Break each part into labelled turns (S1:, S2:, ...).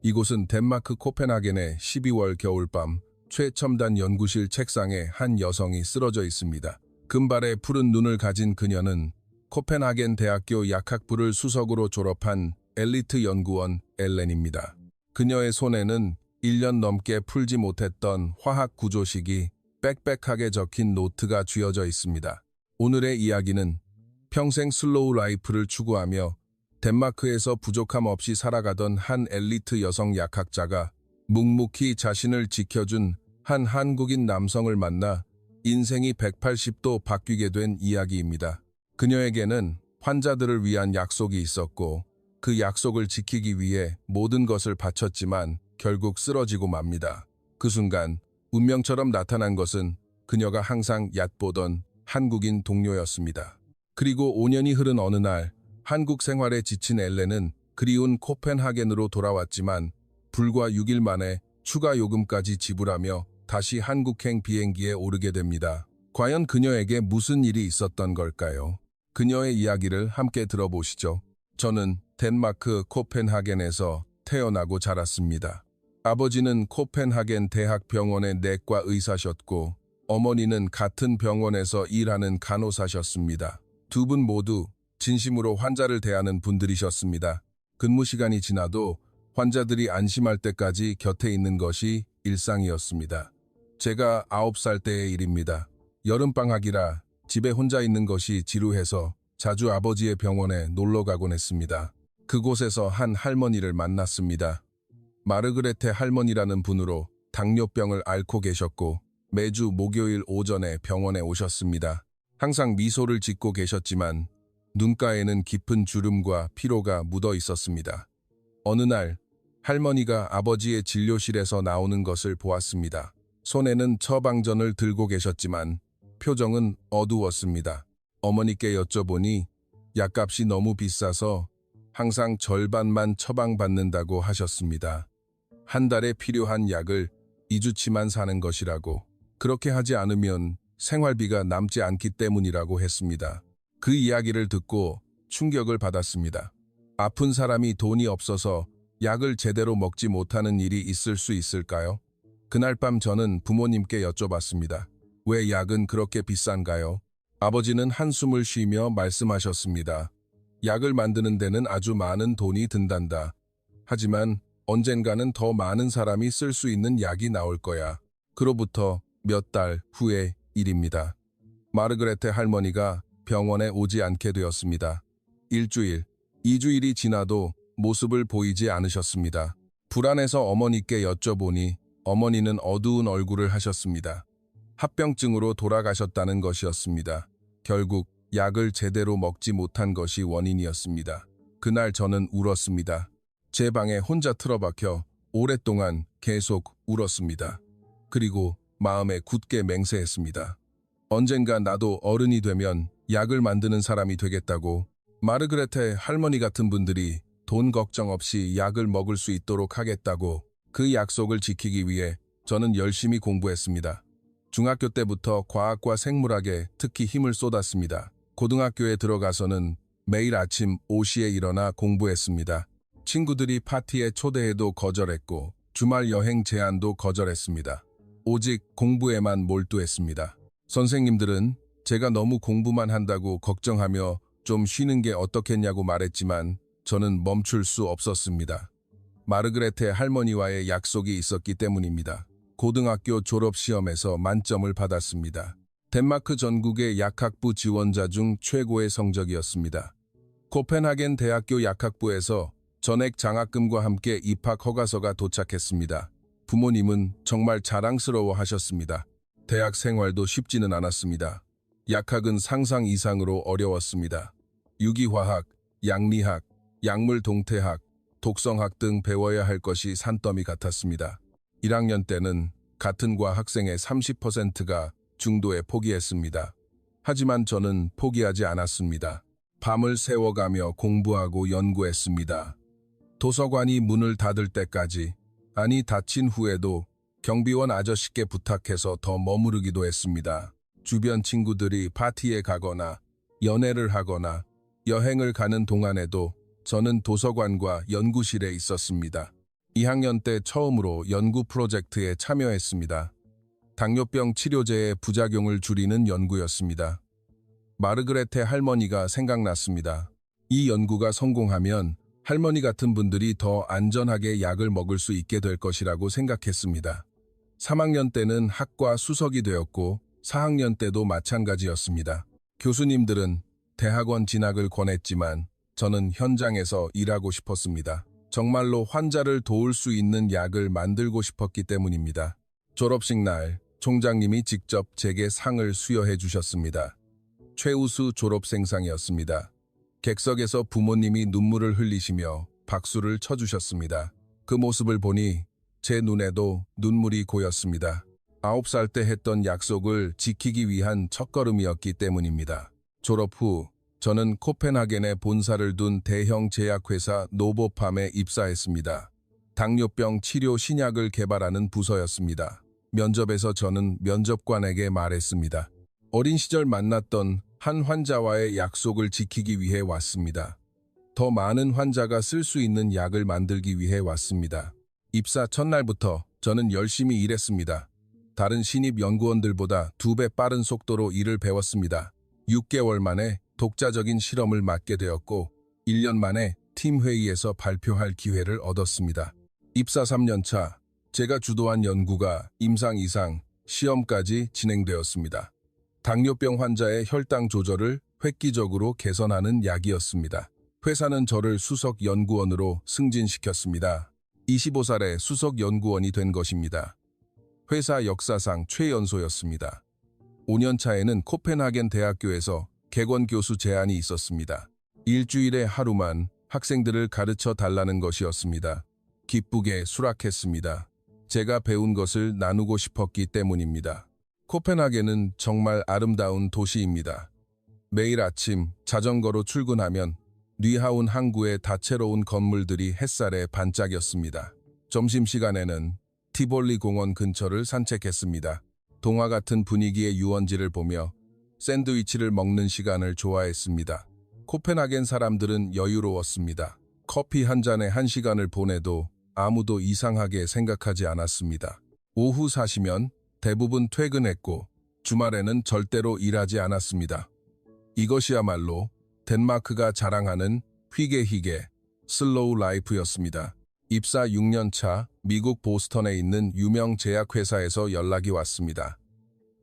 S1: 이곳은 덴마크 코펜하겐의 12월 겨울밤 최첨단 연구실 책상에 한 여성이 쓰러져 있습니다. 금발의 푸른 눈을 가진 그녀는 코펜하겐 대학교 약학부를 수석으로 졸업한 엘리트 연구원 엘렌입니다. 그녀의 손에는 1년 넘게 풀지 못했던 화학 구조식이 빽빽하게 적힌 노트가 쥐어져 있습니다. 오늘의 이야기는 평생 슬로우 라이프를 추구하며 덴마크에서 부족함 없이 살아가던 한 엘리트 여성 약학자가 묵묵히 자신을 지켜준 한 한국인 남성을 만나 인생이 180도 바뀌게 된 이야기입니다. 그녀에게는 환자들을 위한 약속이 있었고 그 약속을 지키기 위해 모든 것을 바쳤지만 결국 쓰러지고 맙니다. 그 순간 운명처럼 나타난 것은 그녀가 항상 얕보던 한국인 동료였습니다. 그리고 5년이 흐른 어느 날 한국 생활에 지친 엘렌은 그리운 코펜하겐으로 돌아왔지만 불과 6일 만에 추가 요금까지 지불하며 다시 한국행 비행기에 오르게 됩니다. 과연 그녀에게 무슨 일이 있었던 걸까요? 그녀의 이야기를 함께 들어보시죠. 저는 덴마크 코펜하겐에서 태어나고 자랐습니다. 아버지는 코펜하겐 대학병원의 내과 의사셨고 어머니는 같은 병원에서 일하는 간호사셨습니다. 두 분 모두 진심으로 환자를 대하는 분들이셨습니다. 근무 시간이 지나도 환자들이 안심할 때까지 곁에 있는 것이 일상이었습니다. 제가 9살 때의 일입니다. 여름방학이라 집에 혼자 있는 것이 지루해서 자주 아버지의 병원에 놀러 가곤 했습니다. 그곳에서 한 할머니를 만났습니다. 마르그레테 할머니라는 분으로 당뇨병을 앓고 계셨고 매주 목요일 오전에 병원에 오셨습니다. 항상 미소를 짓고 계셨지만 눈가에는 깊은 주름과 피로가 묻어 있었습니다. 어느 날 할머니가 아버지의 진료실에서 나오는 것을 보았습니다. 손에는 처방전을 들고 계셨지만 표정은 어두웠습니다. 어머니께 여쭤보니 약값이 너무 비싸서 항상 절반만 처방받는다고 하셨습니다. 한 달에 필요한 약을 2주치만 사는 것이라고, 그렇게 하지 않으면 생활비가 남지 않기 때문이라고 했습니다. 그 이야기를 듣고 충격을 받았습니다. 아픈 사람이 돈이 없어서 약을 제대로 먹지 못하는 일이 있을 수 있을까요? 그날 밤 저는 부모님께 여쭤봤습니다. 왜 약은 그렇게 비싼가요? 아버지는 한숨을 쉬며 말씀하셨습니다. 약을 만드는 데는 아주 많은 돈이 든단다. 하지만 언젠가는 더 많은 사람이 쓸 수 있는 약이 나올 거야. 그로부터 몇 달 후의 일입니다. 마르그레테 할머니가 병원에 오지 않게 되었습니다. 1주일, 2주일이 지나도 모습을 보이지 않으셨습니다. 불안해서 어머니께 여쭤보니 어머니는 어두운 얼굴을 하셨습니다. 합병증으로 돌아가셨다는 것이었습니다. 결국 약을 제대로 먹지 못한 것이 원인이었습니다. 그날 저는 울었습니다. 제 방에 혼자 틀어박혀 오랫동안 계속 울었습니다. 그리고 마음에 굳게 맹세했습니다. 언젠가 나도 어른이 되면 약을 만드는 사람이 되겠다고. 마르그레테 할머니 같은 분들이 돈 걱정 없이 약을 먹을 수 있도록 하겠다고. 그 약속을 지키기 위해 저는 열심히 공부했습니다. 중학교 때부터 과학과 생물학에 특히 힘을 쏟았습니다. 고등학교에 들어가서는 매일 아침 5시에 일어나 공부했습니다. 친구들이 파티에 초대해도 거절했고 주말 여행 제안도 거절했습니다. 오직 공부에만 몰두했습니다. 선생님들은 제가 너무 공부만 한다고 걱정하며 좀 쉬는 게 어떻겠냐고 말했지만 저는 멈출 수 없었습니다. 마르그레테 할머니와의 약속이 있었기 때문입니다. 고등학교 졸업시험에서 만점을 받았습니다. 덴마크 전국의 약학부 지원자 중 최고의 성적이었습니다. 코펜하겐 대학교 약학부에서 전액 장학금과 함께 입학 허가서가 도착했습니다. 부모님은 정말 자랑스러워 하셨습니다. 대학 생활도 쉽지는 않았습니다. 약학은 상상 이상으로 어려웠습니다. 유기화학, 양리학, 약물 동태학, 독성학 등 배워야 할 것이 산더미 같았습니다. 1학년 때는 같은 과 학생의 30%가 중도에 포기했습니다. 하지만 저는 포기하지 않았습니다. 밤을 새워가며 공부하고 연구했습니다. 도서관이 문을 닫을 때까지, 아니 닫힌 후에도 경비원 아저씨께 부탁해서 더 머무르기도 했습니다. 주변 친구들이 파티에 가거나 연애를 하거나 여행을 가는 동안에도 저는 도서관과 연구실에 있었습니다. 2학년 때 처음으로 연구 프로젝트에 참여했습니다. 당뇨병 치료제의 부작용을 줄이는 연구였습니다. 마르그레테 할머니가 생각났습니다. 이 연구가 성공하면 할머니 같은 분들이 더 안전하게 약을 먹을 수 있게 될 것이라고 생각했습니다. 3학년 때는 학과 수석이 되었고 4학년 때도 마찬가지였습니다. 교수님들은 대학원 진학을 권했지만 저는 현장에서 일하고 싶었습니다. 정말로 환자를 도울 수 있는 약을 만들고 싶었기 때문입니다. 졸업식 날 총장님이 직접 제게 상을 수여해 주셨습니다. 최우수 졸업생상이었습니다. 객석에서 부모님이 눈물을 흘리시며 박수를 쳐주셨습니다. 그 모습을 보니 제 눈에도 눈물이 고였습니다. 9살 때 했던 약속을 지키기 위한 첫걸음이었기 때문입니다. 졸업 후 저는 코펜하겐에 본사를 둔 대형 제약회사 노보팜에 입사했습니다. 당뇨병 치료 신약을 개발하는 부서였습니다. 면접에서 저는 면접관에게 말했습니다. 어린 시절 만났던 한 환자와의 약속을 지키기 위해 왔습니다. 더 많은 환자가 쓸 수 있는 약을 만들기 위해 왔습니다. 입사 첫날부터 저는 열심히 일했습니다. 다른 신입 연구원들보다 2배 빠른 속도로 일을 배웠습니다. 6개월 만에 독자적인 실험을 맡게 되었고 1년 만에 팀 회의에서 발표할 기회를 얻었습니다. 입사 3년 차, 제가 주도한 연구가 임상 이상 시험까지 진행되었습니다. 당뇨병 환자의 혈당 조절을 획기적으로 개선하는 약이었습니다. 회사는 저를 수석 연구원으로 승진시켰습니다. 25살에 수석 연구원이 된 것입니다. 회사 역사상 최연소였습니다. 5년 차에는 코펜하겐 대학교에서 객원 교수 제안이 있었습니다. 일주일에 하루만 학생들을 가르쳐 달라는 것이었습니다. 기쁘게 수락했습니다. 제가 배운 것을 나누고 싶었기 때문입니다. 코펜하겐은 정말 아름다운 도시입니다. 매일 아침 자전거로 출근하면 뉘하운 항구의 다채로운 건물들이 햇살에 반짝였습니다. 점심시간에는 티볼리 공원 근처를 산책했습니다. 동화 같은 분위기의 유원지를 보며 샌드위치를 먹는 시간을 좋아했습니다. 코펜하겐 사람들은 여유로웠습니다. 커피 한 잔에 1시간을 보내도 아무도 이상하게 생각하지 않았습니다. 오후 4시면 대부분 퇴근했고 주말에는 절대로 일하지 않았습니다. 이것이야말로 덴마크가 자랑하는 희게 슬로우 라이프였습니다. 입사 6년 차 미국 보스턴에 있는 유명 제약회사에서 연락이 왔습니다.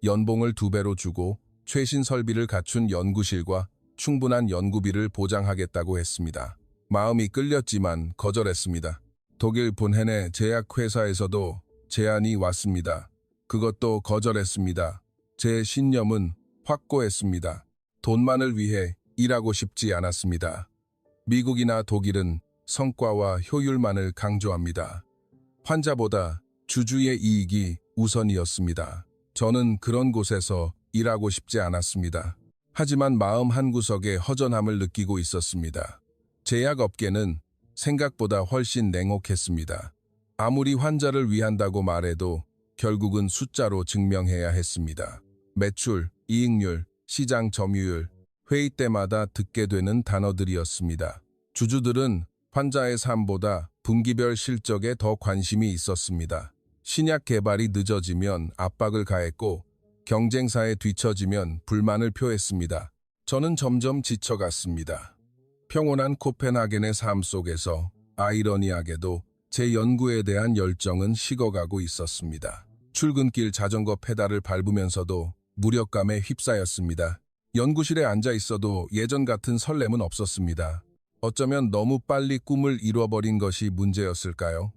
S1: 연봉을 2배로 주고 최신 설비를 갖춘 연구실과 충분한 연구비를 보장하겠다고 했습니다. 마음이 끌렸지만 거절했습니다. 독일 본헨의 제약회사에서도 제안이 왔습니다. 그것도 거절했습니다. 제 신념은 확고했습니다. 돈만을 위해 일하고 싶지 않았습니다. 미국이나 독일은 성과와 효율만을 강조합니다. 환자보다 주주의 이익이 우선이었습니다. 저는 그런 곳에서 일하고 싶지 않았습니다. 하지만 마음 한구석에 허전함을 느끼고 있었습니다. 제약업계는 생각보다 훨씬 냉혹했습니다. 아무리 환자를 위한다고 말해도 결국은 숫자로 증명해야 했습니다. 매출, 이익률, 시장 점유율, 회의 때마다 듣게 되는 단어들이었습니다. 주주들은 환자의 삶보다 분기별 실적에 더 관심이 있었습니다. 신약 개발이 늦어지면 압박을 가했고 경쟁사에 뒤처지면 불만을 표했습니다. 저는 점점 지쳐갔습니다. 평온한 코펜하겐의 삶 속에서 아이러니하게도 제 연구에 대한 열정은 식어가고 있었습니다. 출근길 자전거 페달을 밟으면서도 무력감에 휩싸였습니다. 연구실에 앉아 있어도 예전 같은 설렘은 없었습니다. 어쩌면 너무 빨리 꿈을 이뤄버린 것이 문제였을까요?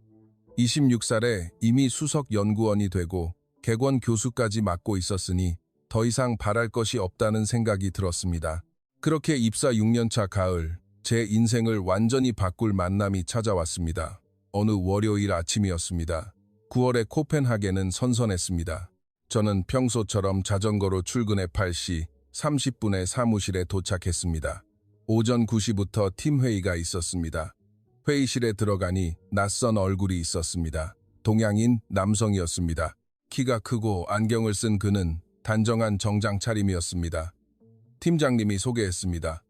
S1: 26살에 이미 수석 연구원이 되고 객원 교수까지 맡고 있었으니 더 이상 바랄 것이 없다는 생각이 들었습니다. 그렇게 입사 6년차 가을, 제 인생을 완전히 바꿀 만남이 찾아왔습니다. 어느 월요일 아침이었습니다. 9월의 코펜하겐은 선선했습니다. 저는 평소처럼 자전거로 출근해 8시 30분에 사무실에 도착했습니다. 오전 9시부터 팀회의가 있었습니다. 회의실에 들어가니 낯선 얼굴이 있었습니다. 동양인 남성이었습니다. 키가 크고 안경을 쓴 그는 단정한 정장 차림이었습니다. 팀장님이 소개했습니다.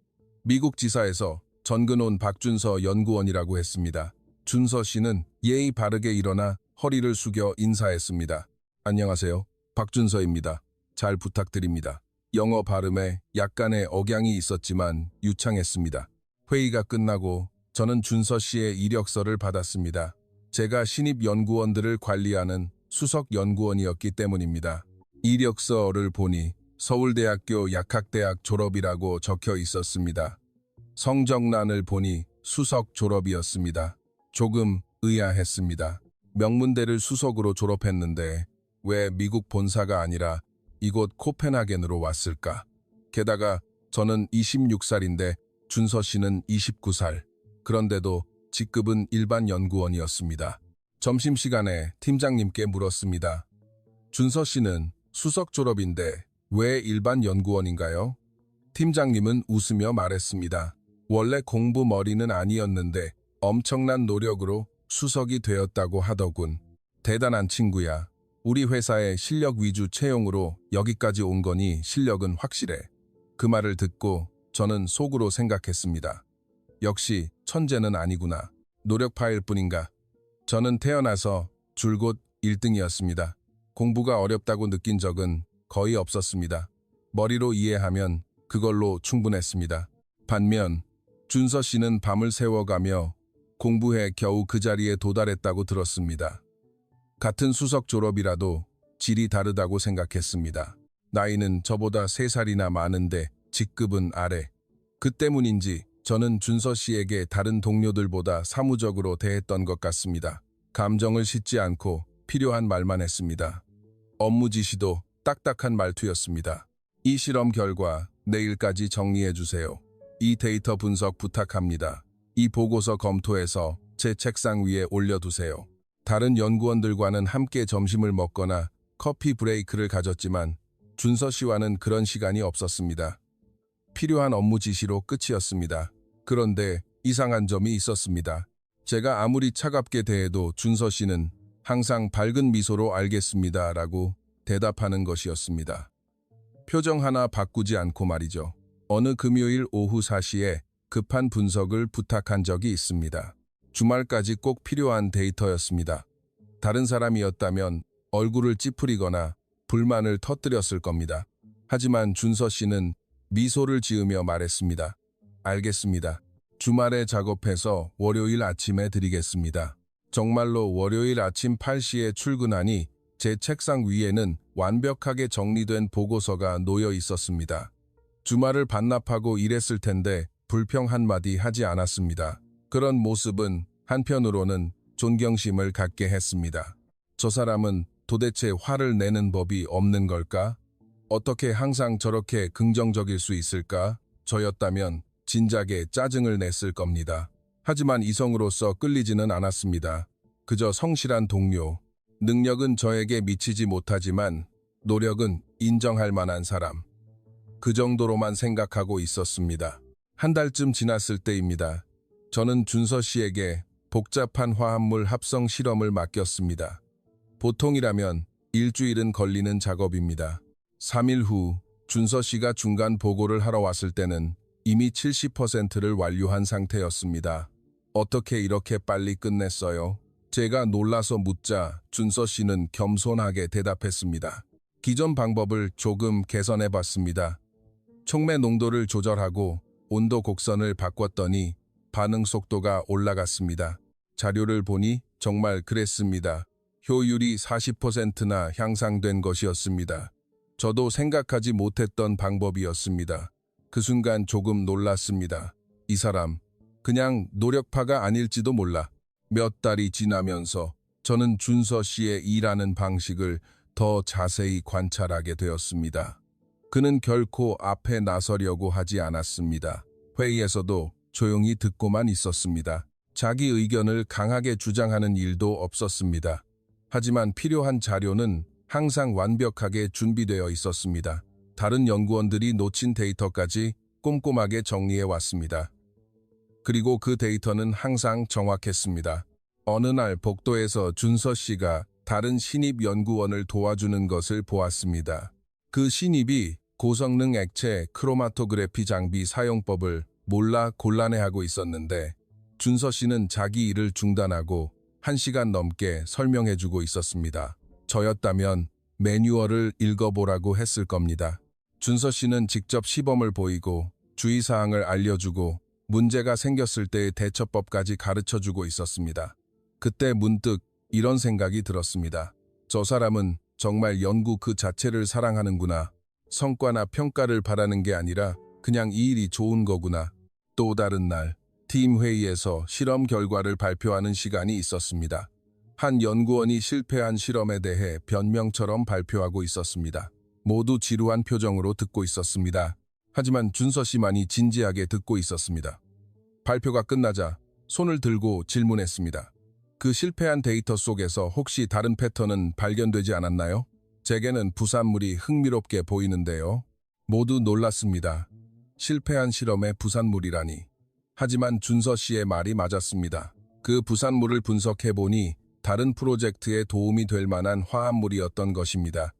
S1: 미국 지사에서 전근 온 박준서 연구원이라고 했습니다. 준서 씨는 예의 바르게 일어나 허리를 숙여 인사했습니다. 안녕하세요. 박준서입니다. 잘 부탁드립니다. 영어 발음에 약간의 억양이 있었지만 유창했습니다. 회의가 끝나고 저는 준서 씨의 이력서를 받았습니다. 제가 신입 연구원들을 관리하는 수석 연구원이었기 때문입니다. 이력서를 보니 서울대학교 약학대학 졸업이라고 적혀 있었습니다. 성적란을 보니 수석 졸업이었습니다. 조금 의아했습니다. 명문대를 수석으로 졸업했는데 왜 미국 본사가 아니라 이곳 코펜하겐으로 왔을까? 게다가 저는 26살인데 준서 씨는 29살. 그런데도 직급은 일반 연구원이었습니다. 점심시간에 팀장님께 물었습니다. 준서 씨는 수석 졸업인데 왜 일반 연구원인가요? 팀장님은 웃으며 말했습니다. 원래 공부머리는 아니었는데 엄청난 노력으로 수석이 되었다고 하더군. 대단한 친구야. 우리 회사의 실력 위주 채용으로 여기까지 온 거니 실력은 확실해. 그 말을 듣고 저는 속으로 생각했습니다. 역시 천재는 아니구나. 노력파일 뿐인가. 저는 태어나서 줄곧 1등이었습니다. 공부가 어렵다고 느낀 적은 거의 없었습니다. 머리로 이해하면 그걸로 충분했습니다. 반면 준서 씨는 밤을 새워가며 공부해 겨우 그 자리에 도달했다고 들었습니다. 같은 수석 졸업이라도 질이 다르다고 생각했습니다. 나이는 저보다 3살이나 많은데 직급은 아래. 그 때문인지 저는 준서 씨에게 다른 동료들보다 사무적으로 대했던 것 같습니다. 감정을 싣지 않고 필요한 말만 했습니다. 업무 지시도 딱딱한 말투였습니다. 이 실험 결과 내일까지 정리해 주세요. 이 데이터 분석 부탁합니다. 이 보고서 검토해서 제 책상 위에 올려두세요. 다른 연구원들과는 함께 점심을 먹거나 커피 브레이크를 가졌지만 준서 씨와는 그런 시간이 없었습니다. 필요한 업무 지시로 끝이었습니다. 그런데 이상한 점이 있었습니다. 제가 아무리 차갑게 대해도 준서 씨는 항상 밝은 미소로 알겠습니다 라고 대답하는 것이었습니다. 표정 하나 바꾸지 않고 말이죠. 어느 금요일 오후 4시에 급한 분석을 부탁한 적이 있습니다. 주말까지 꼭 필요한 데이터였습니다. 다른 사람이었다면 얼굴을 찌푸리거나 불만을 터뜨렸을 겁니다. 하지만 준서 씨는 미소를 지으며 말했습니다. 알겠습니다. 주말에 작업해서 월요일 아침에 드리겠습니다. 정말로 월요일 아침 8시에 출근하니 제 책상 위에는 완벽하게 정리된 보고서가 놓여 있었습니다. 주말을 반납하고 일했을 텐데 불평 한마디 하지 않았습니다. 그런 모습은 한편으로는 존경심을 갖게 했습니다. 저 사람은 도대체 화를 내는 법이 없는 걸까? 어떻게 항상 저렇게 긍정적일 수 있을까? 저였다면 진작에 짜증을 냈을 겁니다. 하지만 이성으로서 끌리지는 않았습니다. 그저 성실한 동료. 능력은 저에게 미치지 못하지만 노력은 인정할 만한 사람. 그 정도로만 생각하고 있었습니다. 한 달쯤 지났을 때입니다. 저는 준서 씨에게 복잡한 화합물 합성 실험을 맡겼습니다. 보통이라면 일주일은 걸리는 작업입니다. 3일 후 준서 씨가 중간 보고를 하러 왔을 때는 이미 70%를 완료한 상태였습니다. 어떻게 이렇게 빨리 끝냈어요? 제가 놀라서 묻자 준서 씨는 겸손하게 대답했습니다. 기존 방법을 조금 개선해봤습니다. 촉매 농도를 조절하고 온도 곡선을 바꿨더니 반응 속도가 올라갔습니다. 자료를 보니 정말 그랬습니다. 효율이 40%나 향상된 것이었습니다. 저도 생각하지 못했던 방법이었습니다. 그 순간 조금 놀랐습니다. 이 사람, 그냥 노력파가 아닐지도 몰라. 몇 달이 지나면서 저는 준서 씨의 일하는 방식을 더 자세히 관찰하게 되었습니다. 그는 결코 앞에 나서려고 하지 않았습니다. 회의에서도 조용히 듣고만 있었습니다. 자기 의견을 강하게 주장하는 일도 없었습니다. 하지만 필요한 자료는 항상 완벽하게 준비되어 있었습니다. 다른 연구원들이 놓친 데이터까지 꼼꼼하게 정리해 왔습니다. 그리고 그 데이터는 항상 정확했습니다. 어느 날 복도에서 준서 씨가 다른 신입 연구원을 도와주는 것을 보았습니다. 그 신입이 고성능 액체 크로마토그래피 장비 사용법을 몰라 곤란해하고 있었는데 준서 씨는 자기 일을 중단하고 1시간 넘게 설명해주고 있었습니다. 저였다면 매뉴얼을 읽어보라고 했을 겁니다. 준서 씨는 직접 시범을 보이고 주의사항을 알려주고 문제가 생겼을 때의 대처법까지 가르쳐주고 있었습니다. 그때 문득 이런 생각이 들었습니다. 저 사람은 정말 연구 그 자체를 사랑하는구나. 성과나 평가를 바라는 게 아니라 그냥 이 일이 좋은 거구나. 또 다른 날, 팀 회의에서 실험 결과를 발표하는 시간이 있었습니다. 한 연구원이 실패한 실험에 대해 변명처럼 발표하고 있었습니다. 모두 지루한 표정으로 듣고 있었습니다. 하지만 준서 씨만이 진지하게 듣고 있었습니다. 발표가 끝나자 손을 들고 질문했습니다. 그 실패한 데이터 속에서 혹시 다른 패턴은 발견되지 않았나요? 제게는 부산물이 흥미롭게 보이는데요. 모두 놀랐습니다. 실패한 실험의 부산물이라니. 하지만 준서 씨의 말이 맞았습니다. 그 부산물을 분석해보니 다른 프로젝트에 도움이 될 만한 화합물이었던 것입니다.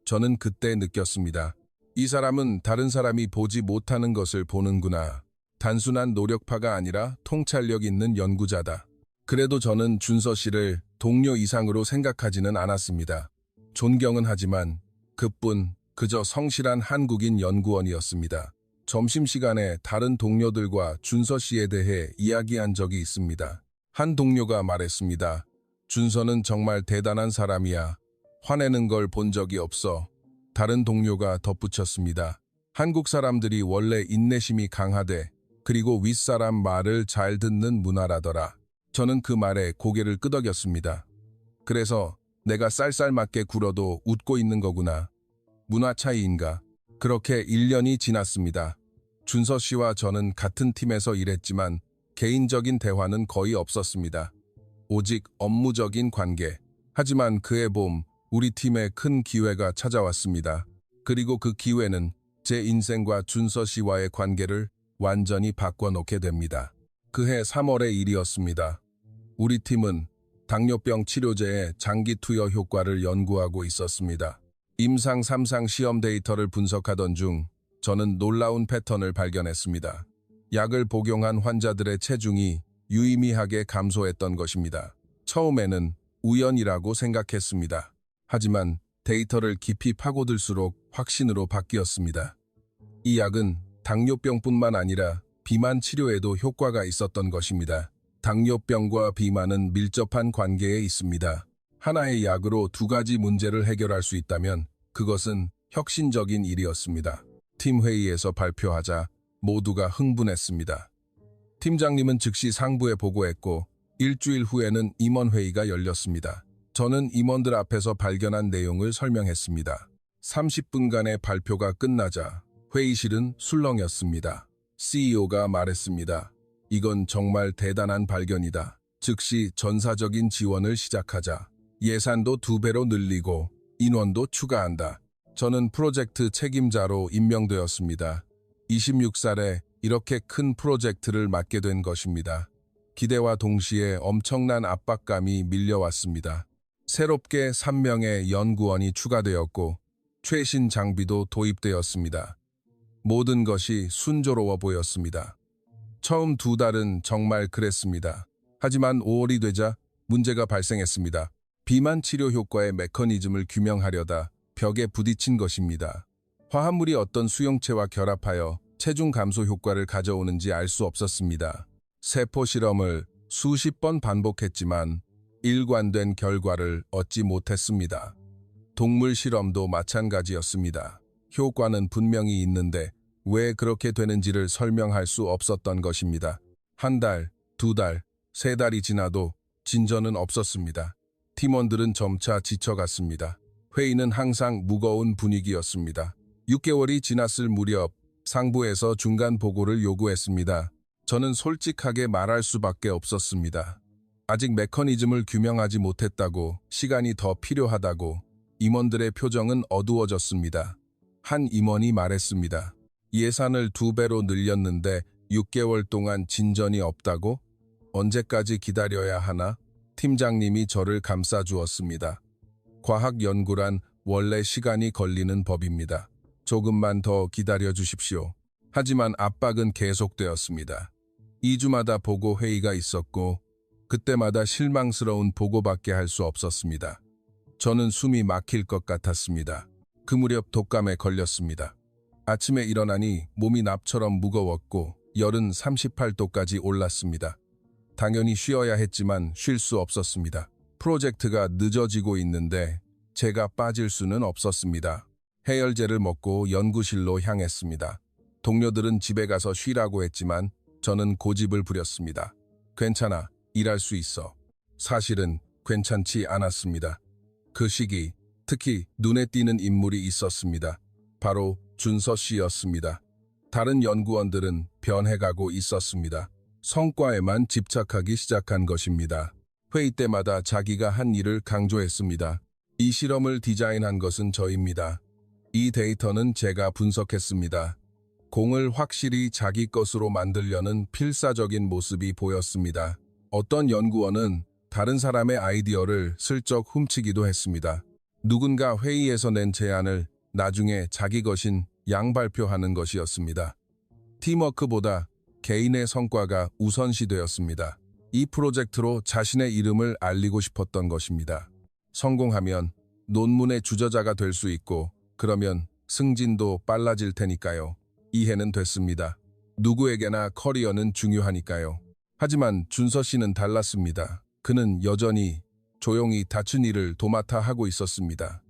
S1: 저는 그때 느꼈습니다. 이 사람은 다른 사람이 보지 못하는 것을 보는구나. 단순한 노력파가 아니라 통찰력 있는 연구자다. 그래도 저는 준서 씨를 동료 이상으로 생각하지는 않았습니다. 존경은 하지만 그뿐 그저 성실한 한국인 연구원이었습니다. 점심시간에 다른 동료들과 준서 씨에 대해 이야기한 적이 있습니다. 한 동료가 말했습니다. 준서는 정말 대단한 사람이야. 화내는 걸 본 적이 없어. 다른 동료가 덧붙였습니다. 한국 사람들이 원래 인내심이 강하대. 그리고 윗사람 말을 잘 듣는 문화라더라. 저는 그 말에 고개를 끄덕였습니다. 그래서 내가 쌀쌀맞게 굴어도 웃고 있는 거구나. 문화 차이인가? 그렇게 1년이 지났습니다. 준서 씨와 저는 같은 팀에서 일했지만 개인적인 대화는 거의 없었습니다. 오직 업무적인 관계. 하지만 그해 봄 우리 팀에 큰 기회가 찾아왔습니다. 그리고 그 기회는 제 인생과 준서 씨와의 관계를 완전히 바꿔놓게 됩니다. 그해 3월의 일이었습니다. 우리 팀은 당뇨병 치료제의 장기 투여 효과를 연구하고 있었습니다. 임상 3상 시험 데이터를 분석하던 중 저는 놀라운 패턴을 발견했습니다. 약을 복용한 환자들의 체중이 유의미하게 감소했던 것입니다. 처음에는 우연이라고 생각했습니다. 하지만 데이터를 깊이 파고들수록 확신으로 바뀌었습니다. 이 약은 당뇨병뿐만 아니라 비만 치료에도 효과가 있었던 것입니다. 당뇨병과 비만은 밀접한 관계에 있습니다. 하나의 약으로 두 가지 문제를 해결할 수 있다면 그것은 혁신적인 일이었습니다. 팀 회의에서 발표하자 모두가 흥분했습니다. 팀장님은 즉시 상부에 보고했고 일주일 후에는 임원회의가 열렸습니다. 저는 임원들 앞에서 발견한 내용을 설명했습니다. 30분간의 발표가 끝나자 회의실은 술렁였습니다. CEO가 말했습니다. 이건 정말 대단한 발견이다. 즉시 전사적인 지원을 시작하자. 예산도 2배로 늘리고 인원도 추가한다. 저는 프로젝트 책임자로 임명되었습니다. 26살에 이렇게 큰 프로젝트를 맡게 된 것입니다. 기대와 동시에 엄청난 압박감이 밀려왔습니다. 새롭게 3명의 연구원이 추가되었고 최신 장비도 도입되었습니다. 모든 것이 순조로워 보였습니다. 처음 2달은 정말 그랬습니다. 하지만 5월이 되자 문제가 발생했습니다. 비만 치료 효과의 메커니즘을 규명하려다 벽에 부딪힌 것입니다. 화합물이 어떤 수용체와 결합하여 체중 감소 효과를 가져오는지 알 수 없었습니다. 세포 실험을 수십 번 반복했지만 일관된 결과를 얻지 못했습니다. 동물 실험도 마찬가지였습니다. 효과는 분명히 있는데 왜 그렇게 되는지를 설명할 수 없었던 것입니다. 1달, 2달, 3달이 지나도 진전은 없었습니다. 팀원들은 점차 지쳐갔습니다. 회의는 항상 무거운 분위기였습니다. 6개월이 지났을 무렵 상부에서 중간 보고를 요구했습니다. 저는 솔직하게 말할 수밖에 없었습니다. 아직 메커니즘을 규명하지 못했다고, 시간이 더 필요하다고. 임원들의 표정은 어두워졌습니다. 한 임원이 말했습니다. 예산을 2배로 늘렸는데 6개월 동안 진전이 없다고? 언제까지 기다려야 하나? 팀장님이 저를 감싸주었습니다. 과학 연구란 원래 시간이 걸리는 법입니다. 조금만 더 기다려 주십시오. 하지만 압박은 계속되었습니다. 2주마다 보고 회의가 있었고 그때마다 실망스러운 보고밖에 할 수 없었습니다. 저는 숨이 막힐 것 같았습니다. 그 무렵 독감에 걸렸습니다. 아침에 일어나니 몸이 납처럼 무거웠고 열은 38도까지 올랐습니다. 당연히 쉬어야 했지만 쉴 수 없었습니다. 프로젝트가 늦어지고 있는데 제가 빠질 수는 없었습니다. 해열제를 먹고 연구실로 향했습니다. 동료들은 집에 가서 쉬라고 했지만 저는 고집을 부렸습니다. 괜찮아, 일할 수 있어. 사실은 괜찮지 않았습니다. 그 시기 특히 눈에 띄는 인물이 있었습니다. 바로 준서 씨였습니다. 다른 연구원들은 변해가고 있었습니다. 성과에만 집착하기 시작한 것입니다. 회의 때마다 자기가 한 일을 강조했습니다. 이 실험을 디자인한 것은 저입니다. 이 데이터는 제가 분석했습니다. 공을 확실히 자기 것으로 만들려는 필사적인 모습이 보였습니다. 어떤 연구원은 다른 사람의 아이디어를 슬쩍 훔치기도 했습니다. 누군가 회의에서 낸 제안을 나중에 자기 것인 양발표하는 것이었습니다. 팀워크보다 개인의 성과가 우선시되었습니다. 이 프로젝트로 자신의 이름을 알리고 싶었던 것입니다. 성공하면 논문의 주저자가 될 수 있고 그러면 승진도 빨라질 테니까요. 이해는 됐습니다. 누구에게나 커리어는 중요하니까요. 하지만 준서 씨는 달랐습니다. 그는 여전히 조용히 다친 일을 도맡아 하고 있었습니다.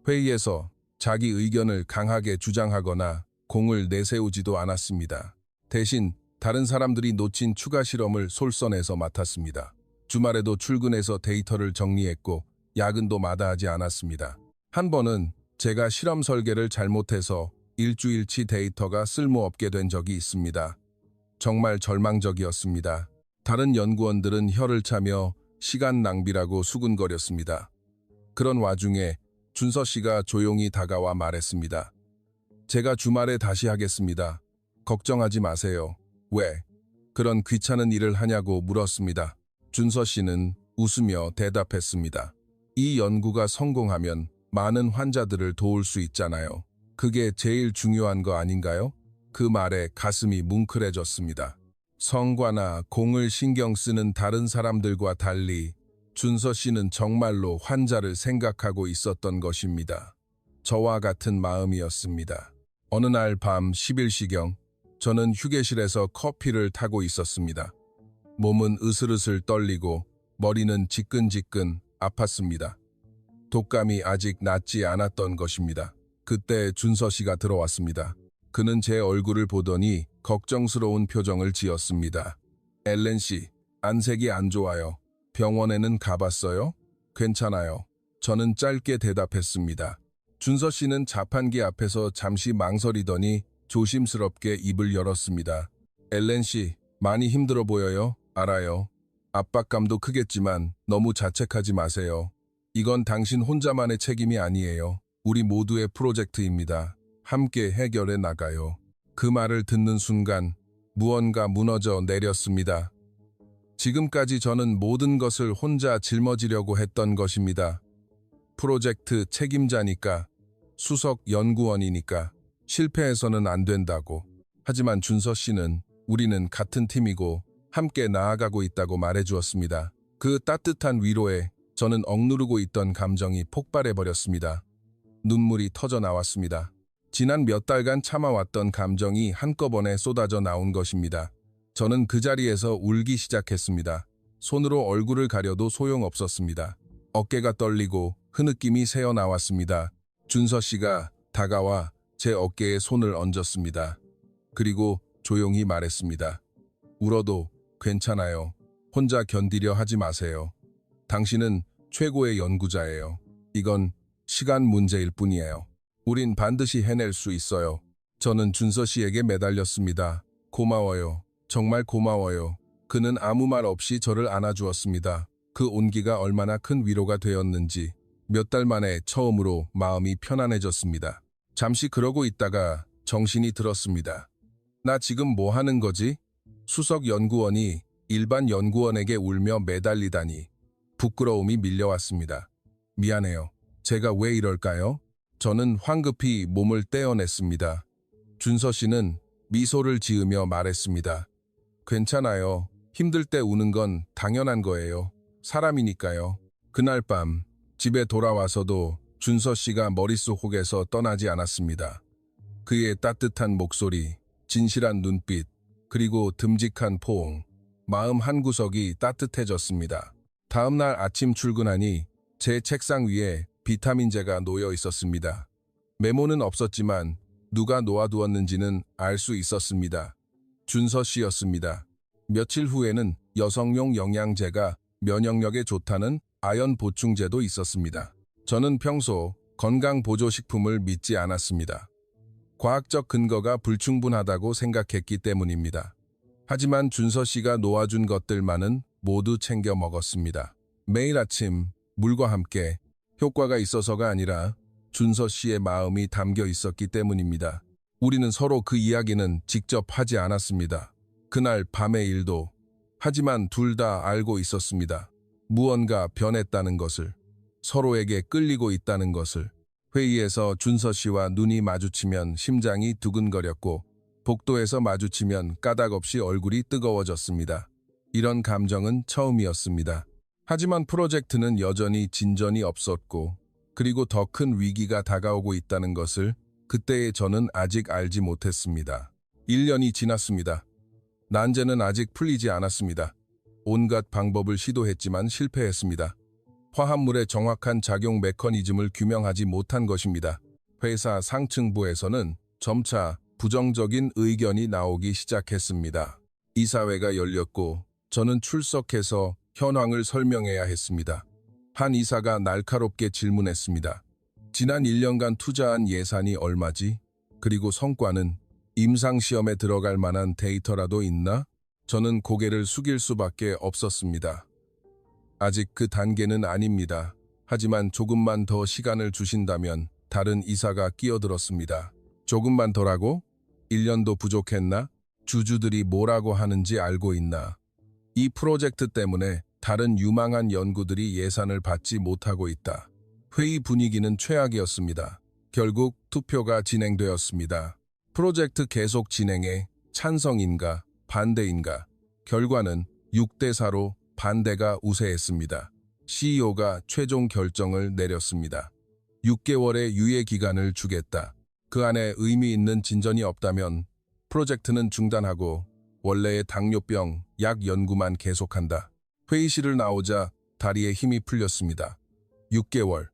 S1: 회의에서 자기 의견을 강하게 주장하거나 공을 내세우지도 않았습니다. 대신 다른 사람들이 놓친 추가 실험을 솔선해서 맡았습니다. 주말에도 출근해서 데이터를 정리했고 야근도 마다하지 않았습니다. 한 번은 제가 실험 설계를 잘못해서 일주일치 데이터가 쓸모없게 된 적이 있습니다. 정말 절망적이었습니다. 다른 연구원들은 혀를 차며 시간 낭비라고 수군거렸습니다. 그런 와중에 준서 씨가 조용히 다가와 말했습니다. 제가 주말에 다시 하겠습니다. 걱정하지 마세요. 왜? 그런 귀찮은 일을 하냐고 물었습니다. 준서 씨는 웃으며 대답했습니다. 이 연구가 성공하면 많은 환자들을 도울 수 있잖아요. 그게 제일 중요한 거 아닌가요? 그 말에 가슴이 뭉클해졌습니다. 성과나 공을 신경 쓰는 다른 사람들과 달리 준서 씨는 정말로 환자를 생각하고 있었던 것입니다. 저와 같은 마음이었습니다. 어느 날 밤 10일시경 저는 휴게실에서 커피를 타고 있었습니다. 몸은 으슬으슬 떨리고 머리는 지끈지끈 아팠습니다. 독감이 아직 낫지 않았던 것입니다. 그때 준서 씨가 들어왔습니다. 그는 제 얼굴을 보더니 걱정스러운 표정을 지었습니다. 엘렌 씨, 안색이 안 좋아요. 병원에는 가봤어요? 괜찮아요. 저는 짧게 대답했습니다. 준서 씨는 자판기 앞에서 잠시 망설이더니 조심스럽게 입을 열었습니다. 엘렌 씨, 많이 힘들어 보여요? 알아요. 압박감도 크겠지만 너무 자책하지 마세요. 이건 당신 혼자만의 책임이 아니에요. 우리 모두의 프로젝트입니다. 함께 해결해 나가요. 그 말을 듣는 순간 무언가 무너져 내렸습니다. 지금까지 저는 모든 것을 혼자 짊어지려고 했던 것입니다. 프로젝트 책임자니까, 수석 연구원이니까 실패해서는 안 된다고. 하지만 준서 씨는 우리는 같은 팀이고 함께 나아가고 있다고 말해주었습니다. 그 따뜻한 위로에 저는 억누르고 있던 감정이 폭발해버렸습니다. 눈물이 터져 나왔습니다. 지난 몇 달간 참아왔던 감정이 한꺼번에 쏟아져 나온 것입니다. 저는 그 자리에서 울기 시작했습니다. 손으로 얼굴을 가려도 소용없었습니다. 어깨가 떨리고 흐느낌이 새어나왔습니다. 준서 씨가 다가와 제 어깨에 손을 얹었습니다. 그리고 조용히 말했습니다. 울어도 괜찮아요. 혼자 견디려 하지 마세요. 당신은 최고의 연구자예요. 이건 시간 문제일 뿐이에요. 우린 반드시 해낼 수 있어요. 저는 준서 씨에게 매달렸습니다. 고마워요. 정말 고마워요. 그는 아무 말 없이 저를 안아주었습니다. 그 온기가 얼마나 큰 위로가 되었는지 몇 달 만에 처음으로 마음이 편안해졌습니다. 잠시 그러고 있다가 정신이 들었습니다. 나 지금 뭐 하는 거지? 수석 연구원이 일반 연구원에게 울며 매달리다니 부끄러움이 밀려왔습니다. 미안해요. 제가 왜 이럴까요? 저는 황급히 몸을 떼어냈습니다. 준서 씨는 미소를 지으며 말했습니다. 괜찮아요. 힘들 때 우는 건 당연한 거예요. 사람이니까요. 그날 밤 집에 돌아와서도 준서 씨가 머릿속에서 떠나지 않았습니다. 그의 따뜻한 목소리, 진실한 눈빛, 그리고 듬직한 포옹, 마음 한구석이 따뜻해졌습니다. 다음 날 아침 출근하니 제 책상 위에 비타민제가 놓여 있었습니다. 메모는 없었지만 누가 놓아두었는지는 알 수 있었습니다. 준서 씨였습니다. 며칠 후에는 여성용 영양제가 면역력에 좋다는 아연 보충제도 있었습니다. 저는 평소 건강보조식품을 믿지 않았습니다. 과학적 근거가 불충분하다고 생각했기 때문입니다. 하지만 준서 씨가 놓아준 것들만은 모두 챙겨 먹었습니다. 매일 아침 물과 함께 효과가 있어서가 아니라 준서 씨의 마음이 담겨 있었기 때문입니다. 우리는 서로 그 이야기는 직접 하지 않았습니다. 그날 밤의 일도. 하지만 둘 다 알고 있었습니다. 무언가 변했다는 것을, 서로에게 끌리고 있다는 것을. 회의에서 준서 씨와 눈이 마주치면 심장이 두근거렸고 복도에서 마주치면 까닭없이 얼굴이 뜨거워졌습니다. 이런 감정은 처음이었습니다. 하지만 프로젝트는 여전히 진전이 없었고 그리고 더 큰 위기가 다가오고 있다는 것을 그때의 저는 아직 알지 못했습니다. 1년이 지났습니다. 난제는 아직 풀리지 않았습니다. 온갖 방법을 시도했지만 실패했습니다. 화합물의 정확한 작용 메커니즘을 규명하지 못한 것입니다. 회사 상층부에서는 점차 부정적인 의견이 나오기 시작했습니다. 이사회가 열렸고 저는 출석해서 현황을 설명해야 했습니다. 한 이사가 날카롭게 질문했습니다. 지난 1년간 투자한 예산이 얼마지? 그리고 성과는? 임상시험에 들어갈 만한 데이터라도 있나? 저는 고개를 숙일 수밖에 없었습니다. 아직 그 단계는 아닙니다. 하지만 조금만 더 시간을 주신다면 다른 이사가 끼어들었습니다. 조금만 더라고? 1년도 부족했나? 주주들이 뭐라고 하는지 알고 있나? 이 프로젝트 때문에 다른 유망한 연구들이 예산을 받지 못하고 있다. 회의 분위기는 최악이었습니다. 결국 투표가 진행되었습니다. 프로젝트 계속 진행에 찬성인가 반대인가? 결과는 6대4로 반대가 우세했습니다. CEO가 최종 결정을 내렸습니다. 6개월의 유예 기간을 주겠다. 그 안에 의미 있는 진전이 없다면 프로젝트는 중단하고 원래의 당뇨병 약 연구만 계속한다. 회의실을 나오자 다리에 힘이 풀렸습니다. 6개월.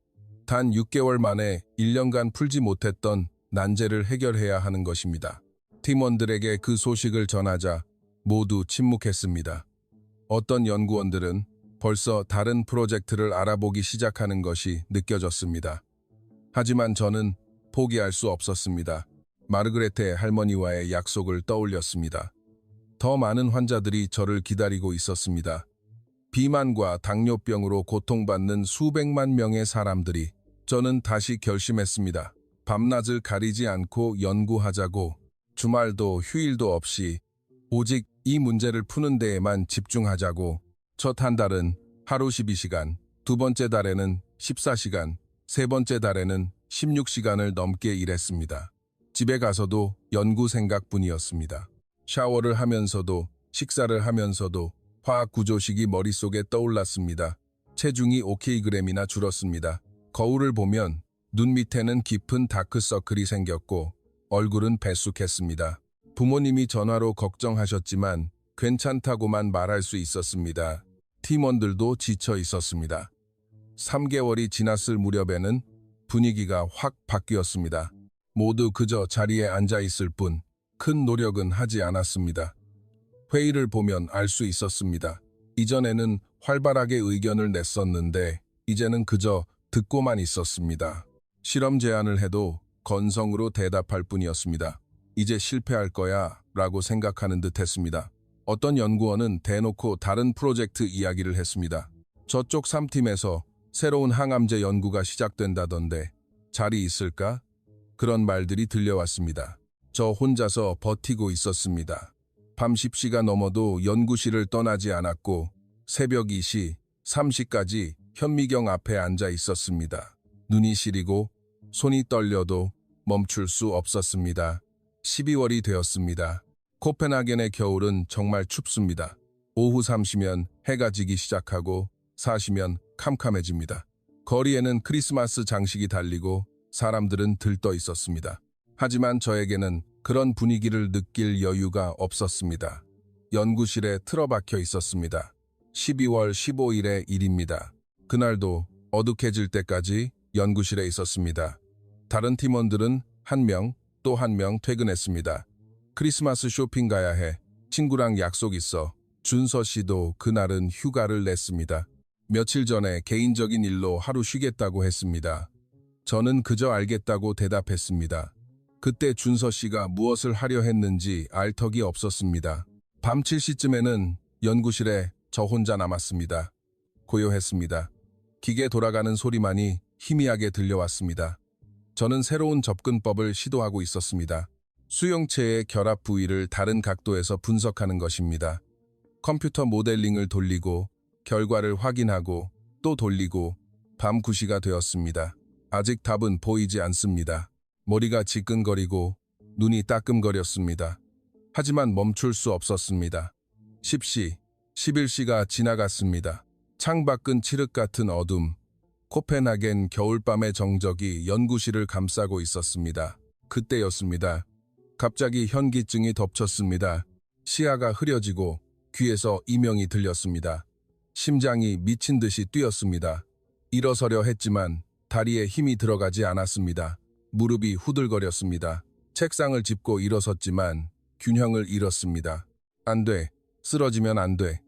S1: 단 6개월 만에 1년간 풀지 못했던 난제를 해결해야 하는 것입니다. 팀원들에게 그 소식을 전하자 모두 침묵했습니다. 어떤 연구원들은 벌써 다른 프로젝트를 알아보기 시작하는 것이 느껴졌습니다. 하지만 저는 포기할 수 없었습니다. 마르그레테 할머니와의 약속을 떠올렸습니다. 더 많은 환자들이 저를 기다리고 있었습니다. 비만과 당뇨병으로 고통받는 수백만 명의 사람들이. 저는 다시 결심했습니다. 밤낮을 가리지 않고 연구하자고. 주말도 휴일도 없이 오직 이 문제를 푸는 데에만 집중하자고. 첫 한 달은 하루 12시간, 두 번째 달에는 14시간, 세 번째 달에는 16시간을 넘게 일했습니다. 집에 가서도 연구 생각뿐이었습니다. 샤워를 하면서도 식사를 하면서도 화학 구조식이 머릿속에 떠올랐습니다. 체중이 5kg이나 줄었습니다. 거울을 보면 눈 밑에는 깊은 다크서클이 생겼고 얼굴은 배쑥했습니다. 부모님이 전화로 걱정하셨지만 괜찮다고만 말할 수 있었습니다. 팀원들도 지쳐 있었습니다. 3개월이 지났을 무렵에는 분위기가 확 바뀌었습니다. 모두 그저 자리에 앉아 있을 뿐 큰 노력은 하지 않았습니다. 회의를 보면 알 수 있었습니다. 이전에는 활발하게 의견을 냈었는데 이제는 그저 듣고만 있었습니다. 실험 제안을 해도 건성으로 대답할 뿐이었습니다. 이제 실패할 거야 라고 생각하는 듯 했습니다. 어떤 연구원은 대놓고 다른 프로젝트 이야기를 했습니다. 저쪽 3팀에서 새로운 항암제 연구가 시작된다던데 자리 있을까? 그런 말들이 들려왔습니다. 저 혼자서 버티고 있었습니다. 밤 10시가 넘어도 연구실을 떠나지 않았고 새벽 2시, 3시까지 현미경 앞에 앉아 있었습니다. 눈이 시리고 손이 떨려도 멈출 수 없었습니다. 12월이 되었습니다. 코펜하겐의 겨울은 정말 춥습니다. 오후 3시면 해가 지기 시작하고 4시면 캄캄해집니다. 거리에는 크리스마스 장식이 달리고 사람들은 들떠 있었습니다. 하지만 저에게는 그런 분위기를 느낄 여유가 없었습니다. 연구실에 틀어박혀 있었습니다. 12월 15일의 일입니다. 그날도 어둑해질 때까지 연구실에 있었습니다. 다른 팀원들은 한 명, 또 한 명 퇴근했습니다. 크리스마스 쇼핑 가야 해. 친구랑 약속 있어. 준서 씨도 그날은 휴가를 냈습니다. 며칠 전에 개인적인 일로 하루 쉬겠다고 했습니다. 저는 그저 알겠다고 대답했습니다. 그때 준서 씨가 무엇을 하려 했는지 알 턱이 없었습니다. 밤 7시쯤에는 연구실에 저 혼자 남았습니다. 고요했습니다. 기계 돌아가는 소리만이 희미하게 들려왔습니다. 저는 새로운 접근법을 시도하고 있었습니다. 수용체의 결합 부위를 다른 각도에서 분석하는 것입니다. 컴퓨터 모델링을 돌리고 결과를 확인하고 또 돌리고 밤 9시가 되었습니다. 아직 답은 보이지 않습니다. 머리가 지끈거리고 눈이 따끔거렸습니다. 하지만 멈출 수 없었습니다. 10시, 11시가 지나갔습니다. 창밖은 칠흑 같은 어둠, 코펜하겐 겨울밤의 정적이 연구실을 감싸고 있었습니다. 그때였습니다. 갑자기 현기증이 덮쳤습니다. 시야가 흐려지고 귀에서 이명이 들렸습니다. 심장이 미친 듯이 뛰었습니다. 일어서려 했지만 다리에 힘이 들어가지 않았습니다. 무릎이 후들거렸습니다. 책상을 짚고 일어섰지만 균형을 잃었습니다. 안 돼. 쓰러지면 안 돼.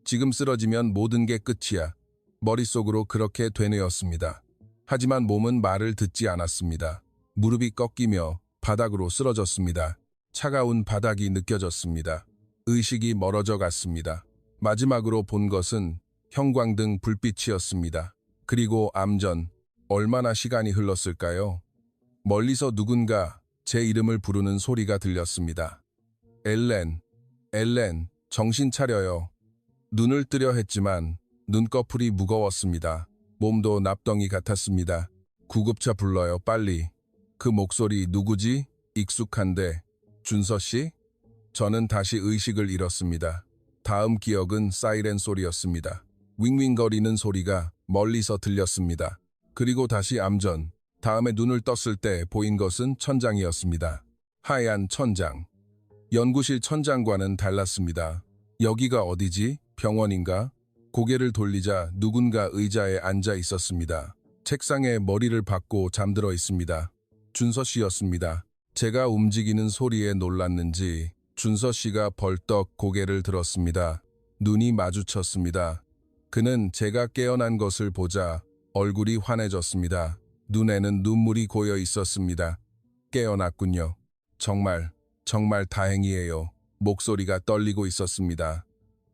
S1: 지금 쓰러지면 모든 게 끝이야. 머릿속으로 그렇게 되뇌었습니다. 하지만 몸은 말을 듣지 않았습니다. 무릎이 꺾이며 바닥으로 쓰러졌습니다. 차가운 바닥이 느껴졌습니다. 의식이 멀어져 갔습니다. 마지막으로 본 것은 형광등 불빛이었습니다. 그리고 암전, 얼마나 시간이 흘렀을까요? 멀리서 누군가 제 이름을 부르는 소리가 들렸습니다. 엘렌, 엘렌, 정신 차려요. 눈을 뜨려 했지만 눈꺼풀이 무거웠습니다. 몸도 납덩이 같았습니다. 구급차 불러요, 빨리. 그 목소리 누구지? 익숙한데. 준서 씨? 저는 다시 의식을 잃었습니다. 다음 기억은 사이렌 소리였습니다. 윙윙거리는 소리가 멀리서 들렸습니다. 그리고 다시 암전. 다음에 눈을 떴을 때 보인 것은 천장이었습니다. 하얀 천장. 연구실 천장과는 달랐습니다. 여기가 어디지? 병원인가? 고개를 돌리자 누군가 의자에 앉아 있었습니다. 책상에 머리를 박고 잠들어 있습니다. 준서 씨였습니다. 제가 움직이는 소리에 놀랐는지 준서 씨가 벌떡 고개를 들었습니다. 눈이 마주쳤습니다. 그는 제가 깨어난 것을 보자 얼굴이 환해졌습니다. 눈에는 눈물이 고여 있었습니다. 깨어났군요. 정말 다행이에요. 목소리가 떨리고 있었습니다.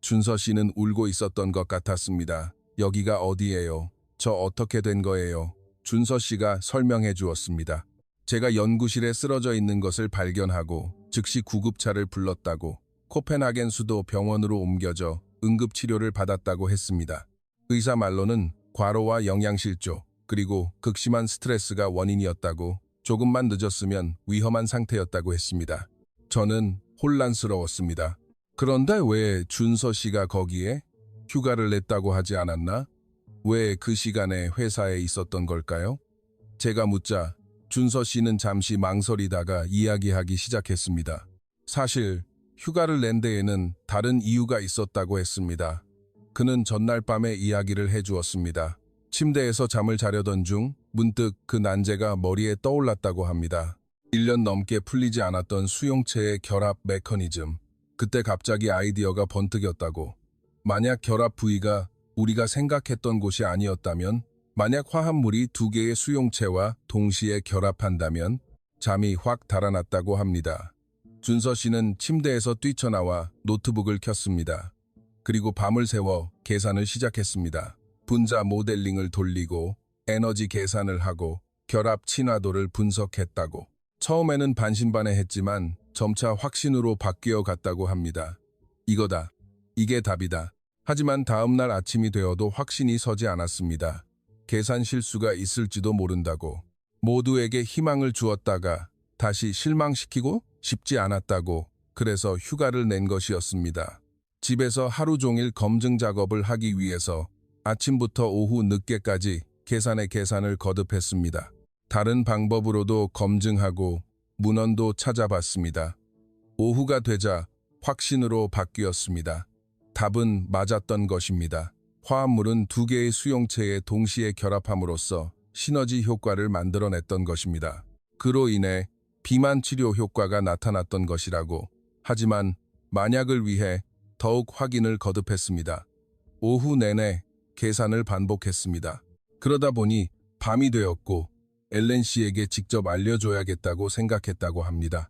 S1: 준서 씨는 울고 있었던 것 같았습니다. 여기가 어디예요? 저 어떻게 된 거예요? 준서 씨가 설명해 주었습니다. 제가 연구실에 쓰러져 있는 것을 발견하고 즉시 구급차를 불렀다고, 코펜하겐 수도 병원으로 옮겨져 응급치료를 받았다고 했습니다. 의사 말로는 과로와 영양실조, 그리고 극심한 스트레스가 원인이었다고, 조금만 늦었으면 위험한 상태였다고 했습니다. 저는 혼란스러웠습니다. 그런데 왜 준서 씨가 거기에? 휴가를 냈다고 하지 않았나? 왜 그 시간에 회사에 있었던 걸까요? 제가 묻자 준서 씨는 잠시 망설이다가 이야기하기 시작했습니다. 사실 휴가를 낸 데에는 다른 이유가 있었다고 했습니다. 그는 전날 밤에 이야기를 해주었습니다. 침대에서 잠을 자려던 중 문득 그 난제가 머리에 떠올랐다고 합니다. 1년 넘게 풀리지 않았던 수용체의 결합 메커니즘. 그때 갑자기 아이디어가 번뜩였다고. 만약 결합 부위가 우리가 생각했던 곳이 아니었다면, 만약 화합물이 두 개의 수용체와 동시에 결합한다면 잠이 확 달아났다고 합니다. 준서 씨는 침대에서 뛰쳐나와 노트북을 켰습니다. 그리고 밤을 새워 계산을 시작했습니다. 분자 모델링을 돌리고 에너지 계산을 하고 결합 친화도를 분석했다고. 처음에는 반신반의했지만 점차 확신으로 바뀌어 갔다고 합니다. 이거다. 이게 답이다. 하지만 다음날 아침이 되어도 확신이 서지 않았습니다. 계산 실수가 있을지도 모른다고. 모두에게 희망을 주었다가 다시 실망시키고 싶지 않았다고. 그래서 휴가를 낸 것이었습니다. 집에서 하루 종일 검증 작업을 하기 위해서 아침부터 오후 늦게까지 계산을 거듭했습니다. 다른 방법으로도 검증하고 문헌도 찾아봤습니다. 오후가 되자 확신으로 바뀌었습니다. 답은 맞았던 것입니다. 화합물은 두 개의 수용체에 동시에 결합함으로써 시너지 효과를 만들어냈던 것입니다. 그로 인해 비만 치료 효과가 나타났던 것이라고. 하지만 만약을 위해 더욱 확인을 거듭했습니다. 오후 내내 계산을 반복했습니다. 그러다 보니 밤이 되었고 엘렌 씨에게 직접 알려줘야겠다고 생각했다고 합니다.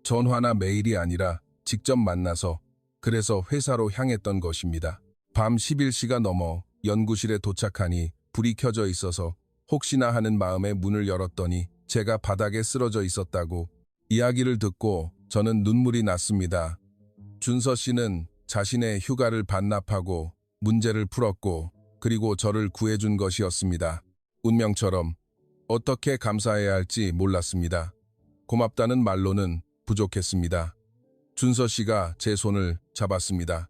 S1: 전화나 메일이 아니라 직접 만나서, 그래서 회사로 향했던 것입니다. 밤 11시가 넘어 연구실에 도착하니 불이 켜져 있어서 혹시나 하는 마음에 문을 열었더니 제가 바닥에 쓰러져 있었다고. 이야기를 듣고 저는 눈물이 났습니다. 준서 씨는 자신의 휴가를 반납하고 문제를 풀었고, 그리고 저를 구해준 것이었습니다. 운명처럼. 어떻게 감사해야 할지 몰랐습니다. 고맙다는 말로는 부족했습니다. 준서 씨가 제 손을 잡았습니다.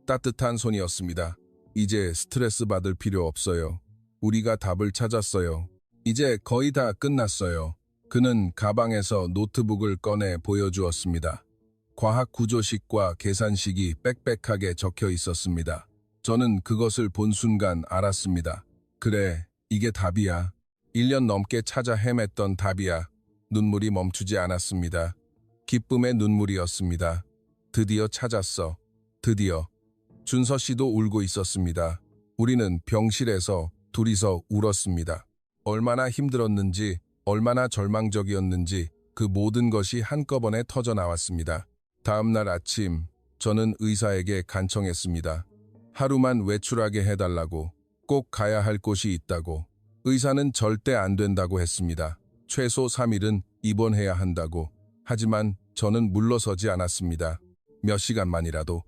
S1: 따뜻한 손이었습니다. 이제 스트레스 받을 필요 없어요. 우리가 답을 찾았어요. 이제 거의 다 끝났어요. 그는 가방에서 노트북을 꺼내 보여주었습니다. 과학 구조식과 계산식이 빽빽하게 적혀 있었습니다. 저는 그것을 본 순간 알았습니다. 그래, 이게 답이야. 1년 넘게 찾아 헤맸던 답이야. 눈물이 멈추지 않았습니다. 기쁨의 눈물이었습니다. 드디어 찾았어. 드디어. 준서 씨도 울고 있었습니다. 우리는 병실에서 둘이서 울었습니다. 얼마나 힘들었는지, 얼마나 절망적이었는지 그 모든 것이 한꺼번에 터져 나왔습니다. 다음 날 아침, 저는 의사에게 간청했습니다. 하루만 외출하게 해달라고. 꼭 가야 할 곳이 있다고. 의사는 절대 안 된다고 했습니다. 최소 3일은 입원해야 한다고. 하지만 저는 물러서지 않았습니다. 몇 시간만이라도.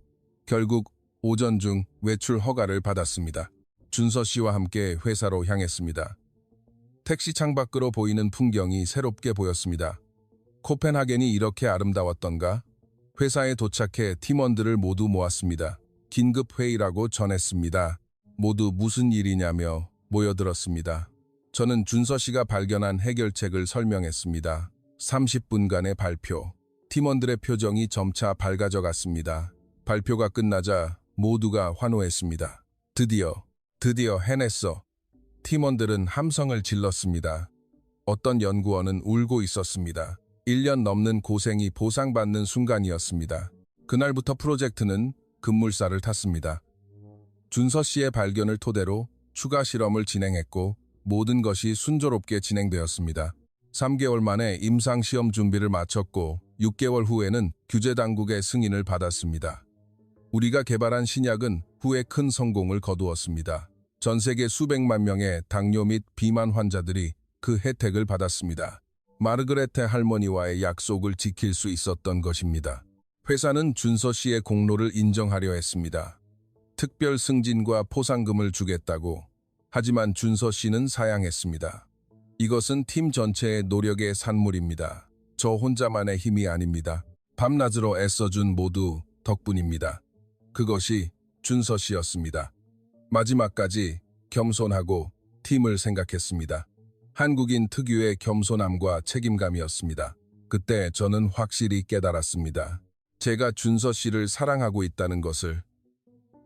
S1: 결국 오전 중 외출 허가를 받았습니다. 준서 씨와 함께 회사로 향했습니다. 택시 창밖으로 보이는 풍경이 새롭게 보였습니다. 코펜하겐이 이렇게 아름다웠던가? 회사에 도착해 팀원들을 모두 모았습니다. 긴급 회의라고 전했습니다. 모두 무슨 일이냐며 모여들었습니다. 저는 준서 씨가 발견한 해결책을 설명했습니다. 30분간의 발표. 팀원들의 표정이 점차 밝아져 갔습니다. 발표가 끝나자 모두가 환호했습니다. 드디어 해냈어. 팀원들은 함성을 질렀습니다. 어떤 연구원은 울고 있었습니다. 1년 넘는 고생이 보상받는 순간이었습니다. 그날부터 프로젝트는 급물살을 탔습니다. 준서 씨의 발견을 토대로 추가 실험을 진행했고 모든 것이 순조롭게 진행되었습니다. 3개월 만에 임상시험 준비를 마쳤고 6개월 후에는 규제당국의 승인을 받았습니다. 우리가 개발한 신약은 후에 큰 성공을 거두었습니다. 전 세계 수백만 명의 당뇨 및 비만 환자들이 그 혜택을 받았습니다. 마르그레테 할머니와의 약속을 지킬 수 있었던 것입니다. 회사는 준서 씨의 공로를 인정하려 했습니다. 특별 승진과 포상금을 주겠다고. 하지만 준서 씨는 사양했습니다. 이것은 팀 전체의 노력의 산물입니다. 저 혼자만의 힘이 아닙니다. 밤낮으로 애써준 모두 덕분입니다. 그것이 준서 씨였습니다. 마지막까지 겸손하고 팀을 생각했습니다. 한국인 특유의 겸손함과 책임감이었습니다. 그때 저는 확실히 깨달았습니다. 제가 준서 씨를 사랑하고 있다는 것을.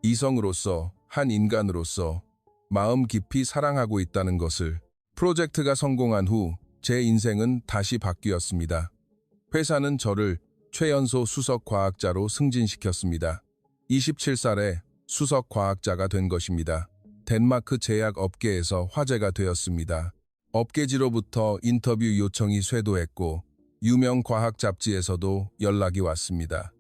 S1: 이성으로서, 한 인간으로서 마음 깊이 사랑하고 있다는 것을. 프로젝트가 성공한 후 제 인생은 다시 바뀌었습니다. 회사는 저를 최연소 수석과학자로 승진시켰습니다. 27살에 수석과학자가 된 것입니다. 덴마크 제약 업계에서 화제가 되었습니다. 업계지로부터 인터뷰 요청이 쇄도했고 유명 과학 잡지에서도 연락이 왔습니다.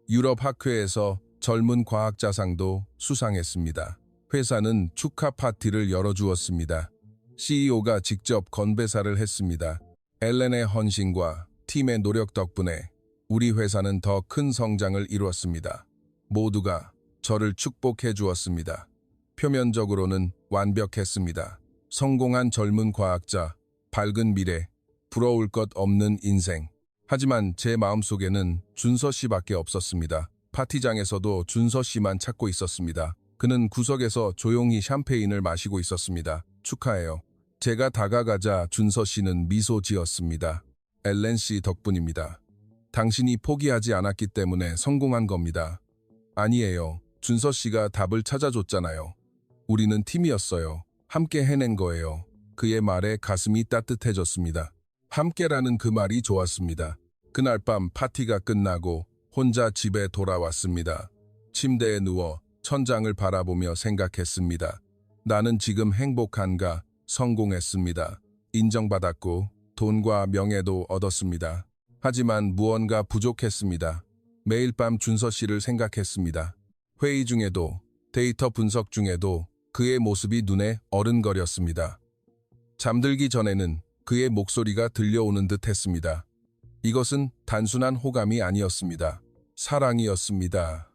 S1: 유럽 학회에서 젊은 과학자상도 수상했습니다. 회사는 축하 파티를 열어주었습니다. CEO가 직접 건배사를 했습니다. 엘렌의 헌신과 팀의 노력 덕분에 우리 회사는 더 큰 성장을 이루었습니다. 모두가 저를 축복해 주었습니다. 표면적으로는 완벽했습니다. 성공한 젊은 과학자, 밝은 미래, 부러울 것 없는 인생. 하지만 제 마음속에는 준서 씨밖에 없었습니다. 파티장에서도 준서 씨만 찾고 있었습니다. 그는 구석에서 조용히 샴페인을 마시고 있었습니다. 축하해요. 제가 다가가자 준서 씨는 미소 지었습니다. 엘렌 씨 덕분입니다. 당신이 포기하지 않았기 때문에 성공한 겁니다. 아니에요. 준서 씨가 답을 찾아줬잖아요. 우리는 팀이었어요. 함께 해낸 거예요. 그의 말에 가슴이 따뜻해졌습니다. 함께라는 그 말이 좋았습니다. 그날 밤 파티가 끝나고 혼자 집에 돌아왔습니다. 침대에 누워 천장을 바라보며 생각했습니다. 나는 지금 행복한가? 성공했습니다. 인정받았고 돈과 명예도 얻었습니다. 하지만 무언가 부족했습니다. 매일 밤 준서 씨를 생각했습니다. 회의 중에도 데이터 분석 중에도 그의 모습이 눈에 어른거렸습니다. 잠들기 전에는 그의 목소리가 들려오는 듯 했습니다. 이것은 단순한 호감이 아니었습니다. 사랑이었습니다.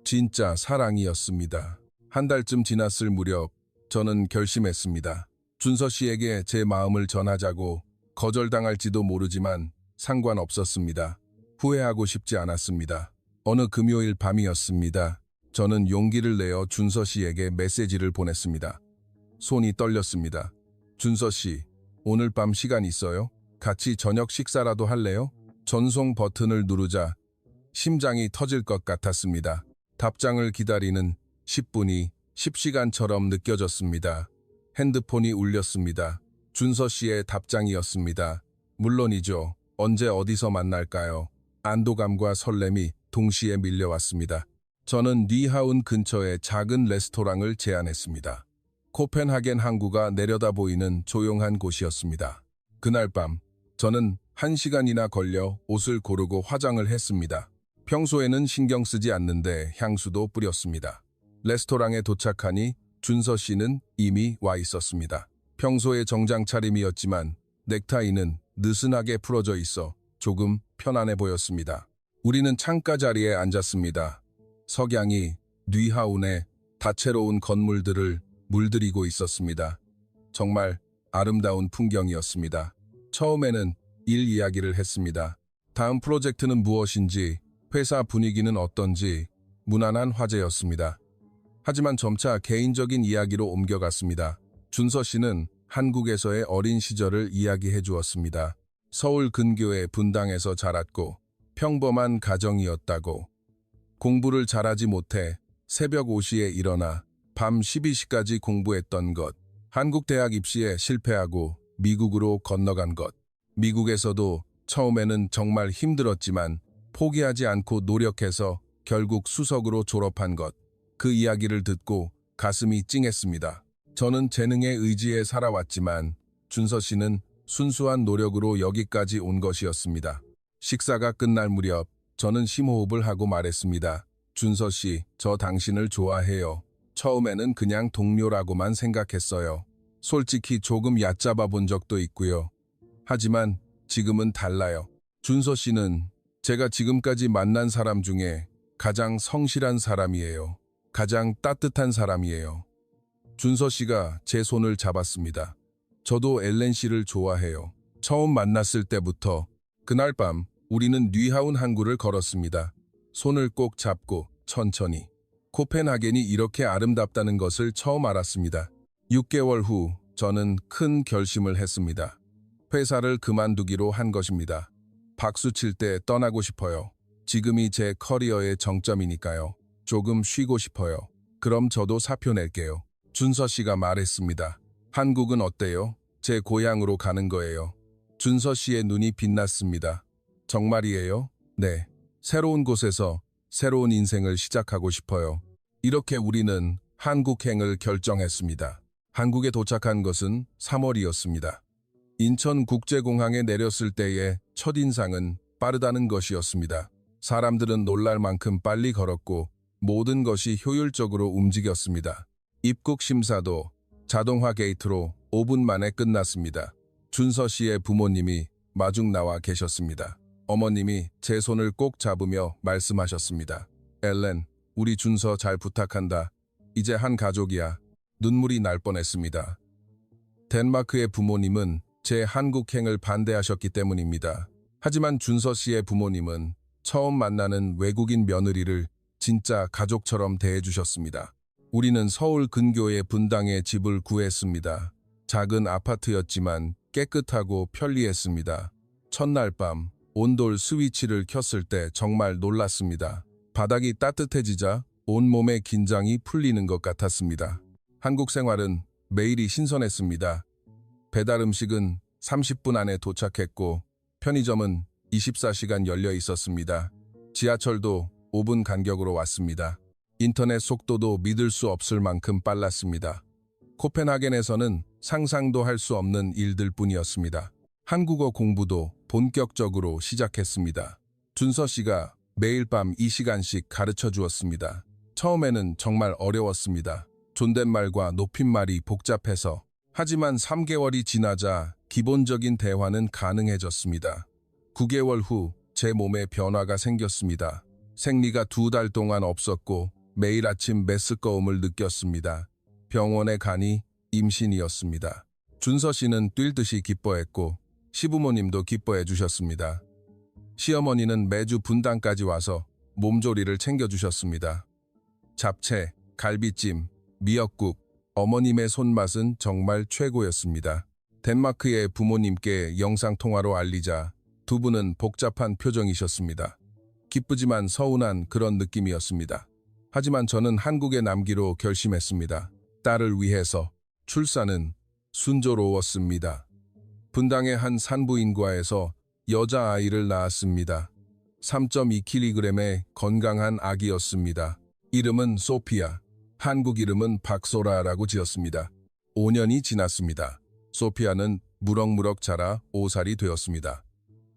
S1: 진짜 사랑이었습니다. 한 달쯤 지났을 무렵 저는 결심했습니다. 준서 씨에게 제 마음을 전하자고. 거절당할지도 모르지만 상관없었습니다. 후회하고 싶지 않았습니다. 어느 금요일 밤이었습니다. 저는 용기를 내어 준서 씨에게 메시지를 보냈습니다. 손이 떨렸습니다. 준서 씨, 오늘 밤 시간 있어요? 같이 저녁 식사라도 할래요? 전송 버튼을 누르자 심장이 터질 것 같았습니다. 답장을 기다리는 10분이 10시간처럼 느껴졌습니다. 핸드폰이 울렸습니다. 준서 씨의 답장이었습니다. 물론이죠. 언제 어디서 만날까요? 안도감과 설렘이 동시에 밀려왔습니다. 저는 니하운 근처의 작은 레스토랑을 제안했습니다. 코펜하겐 항구가 내려다 보이는 조용한 곳이었습니다. 그날 밤 저는 1시간이나 걸려 옷을 고르고 화장을 했습니다. 평소에는 신경 쓰지 않는데 향수도 뿌렸습니다. 레스토랑에 도착하니 준서 씨는 이미 와 있었습니다. 평소의 정장 차림이었지만 넥타이는 느슨하게 풀어져 있어 조금 편안해 보였습니다. 우리는 창가 자리에 앉았습니다. 석양이 뉘하운의 다채로운 건물들을 물들이고 있었습니다. 정말 아름다운 풍경이었습니다. 처음에는 일 이야기를 했습니다. 다음 프로젝트는 무엇인지, 회사 분위기는 어떤지 무난한 화제였습니다. 하지만 점차 개인적인 이야기로 옮겨갔습니다. 준서 씨는 한국에서의 어린 시절을 이야기해 주었습니다. 서울 근교의 분당에서 자랐고 평범한 가정이었다고. 공부를 잘하지 못해 새벽 5시에 일어나 밤 12시까지 공부했던 것. 한국 대학 입시에 실패하고 미국으로 건너간 것. 미국에서도 처음에는 정말 힘들었지만 포기하지 않고 노력해서 결국 수석으로 졸업한 것. 그 이야기를 듣고 가슴이 찡했습니다. 저는 재능에 의지해 살아왔지만 준서 씨는 순수한 노력으로 여기까지 온 것이었습니다. 식사가 끝날 무렵 저는 심호흡을 하고 말했습니다. 준서 씨, 저 당신을 좋아해요. 처음에는 그냥 동료라고만 생각했어요. 솔직히 조금 얕잡아 본 적도 있고요. 하지만 지금은 달라요. 준서 씨는 제가 지금까지 만난 사람 중에 가장 성실한 사람이에요. 가장 따뜻한 사람이에요. 준서 씨가 제 손을 잡았습니다. 저도 엘렌 씨를 좋아해요. 처음 만났을 때부터 그날 밤 우리는 뉘하운 항구를 걸었습니다. 손을 꼭 잡고 천천히. 코펜하겐이 이렇게 아름답다는 것을 처음 알았습니다. 6개월 후 저는 큰 결심을 했습니다. 회사를 그만두기로 한 것입니다. 박수 칠 때 떠나고 싶어요. 지금이 제 커리어의 정점이니까요. 조금 쉬고 싶어요. 그럼 저도 사표 낼게요. 준서 씨가 말했습니다. 한국은 어때요? 제 고향으로 가는 거예요. 준서 씨의 눈이 빛났습니다. 정말이에요? 네. 새로운 곳에서 새로운 인생을 시작하고 싶어요. 이렇게 우리는 한국행을 결정했습니다. 한국에 도착한 것은 3월이었습니다. 인천국제공항에 내렸을 때의 첫인상은 빠르다는 것이었습니다. 사람들은 놀랄 만큼 빨리 걸었고 모든 것이 효율적으로 움직였습니다. 입국 심사도 자동화 게이트로 5분 만에 끝났습니다. 준서 씨의 부모님이 마중 나와 계셨습니다. 어머님이 제 손을 꼭 잡으며 말씀하셨습니다. 엘렌, 우리 준서 잘 부탁한다. 이제 한 가족이야. 눈물이 날 뻔했습니다. 덴마크의 부모님은 제 한국행을 반대하셨기 때문입니다. 하지만 준서 씨의 부모님은 처음 만나는 외국인 며느리를 진짜 가족처럼 대해주셨습니다. 우리는 서울 근교의 분당에 집을 구했습니다. 작은 아파트였지만 깨끗하고 편리했습니다. 첫날 밤 온돌 스위치를 켰을 때 정말 놀랐습니다. 바닥이 따뜻해지자 온몸의 긴장이 풀리는 것 같았습니다. 한국 생활은 매일이 신선했습니다. 배달 음식은 30분 안에 도착했고 편의점은 24시간 열려 있었습니다. 지하철도 5분 간격으로 왔습니다. 인터넷 속도도 믿을 수 없을 만큼 빨랐습니다. 코펜하겐에서는 상상도 할 수 없는 일들 뿐이었습니다. 한국어 공부도 본격적으로 시작했습니다. 준서 씨가 매일 밤 2시간씩 가르쳐 주었습니다. 처음에는 정말 어려웠습니다. 존댓말과 높임말이 복잡해서. 하지만 3개월이 지나자 기본적인 대화는 가능해졌습니다. 9개월 후 제 몸에 변화가 생겼습니다. 생리가 2달 동안 없었고 매일 아침 메스꺼움을 느꼈습니다. 병원에 가니 임신이었습니다. 준서 씨는 뛸 듯이 기뻐했고 시부모님도 기뻐해 주셨습니다. 시어머니는 매주 분당까지 와서 몸조리를 챙겨주셨습니다. 잡채, 갈비찜, 미역국, 어머님의 손맛은 정말 최고였습니다. 덴마크의 부모님께 영상통화로 알리자 두 분은 복잡한 표정이셨습니다. 기쁘지만 서운한 그런 느낌이었습니다. 하지만 저는 한국에 남기로 결심했습니다. 딸을 위해서. 출산은 순조로웠습니다. 분당의 한 산부인과에서 여자아이를 낳았습니다. 3.2kg의 건강한 아기였습니다. 이름은 소피아, 한국 이름은 박소라라고 지었습니다. 5년이 지났습니다. 소피아는 무럭무럭 자라 5살이 되었습니다.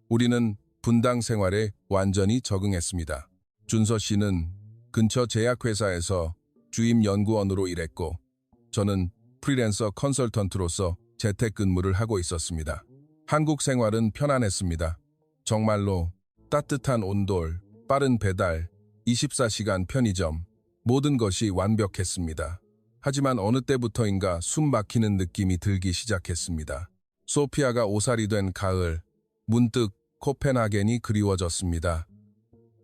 S1: 우리는 분당 생활에 완전히 적응했습니다. 준서 씨는 근처 제약회사에서 주임 연구원으로 일했고 저는 프리랜서 컨설턴트로서 재택근무를 하고 있었습니다. 한국 생활은 편안했습니다. 정말로 따뜻한 온돌, 빠른 배달, 24시간 편의점, 모든 것이 완벽했습니다. 하지만 어느 때부터인가 숨 막히는 느낌이 들기 시작했습니다. 소피아가 5살이 된 가을, 문득 코펜하겐이 그리워졌습니다.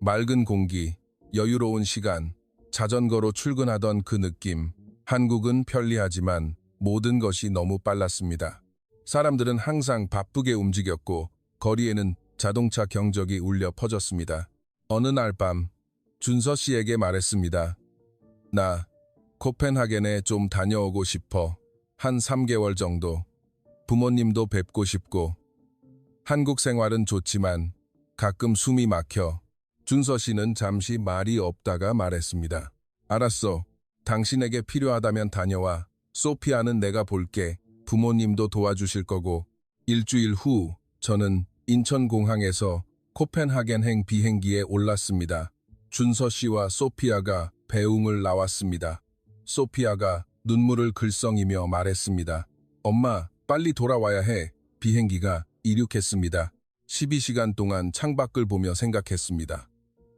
S1: 맑은 공기, 여유로운 시간, 자전거로 출근하던 그 느낌. 한국은 편리하지만 모든 것이 너무 빨랐습니다. 사람들은 항상 바쁘게 움직였고 거리에는 자동차 경적이 울려 퍼졌습니다. 어느 날 밤 준서 씨에게 말했습니다. 나 코펜하겐에 좀 다녀오고 싶어. 한 3개월 정도. 부모님도 뵙고 싶고. 한국 생활은 좋지만 가끔 숨이 막혀. 준서 씨는 잠시 말이 없다가 말했습니다. 알았어. 당신에게 필요하다면 다녀와. 소피아는 내가 볼게. 부모님도 도와주실 거고. 일주일 후 저는 인천공항에서 코펜하겐행 비행기에 올랐습니다. 준서 씨와 소피아가 배웅을 나왔습니다. 소피아가 눈물을 글썽이며 말했습니다. 엄마, 빨리 돌아와야 해. 비행기가 이륙했습니다. 12시간 동안 창밖을 보며 생각했습니다.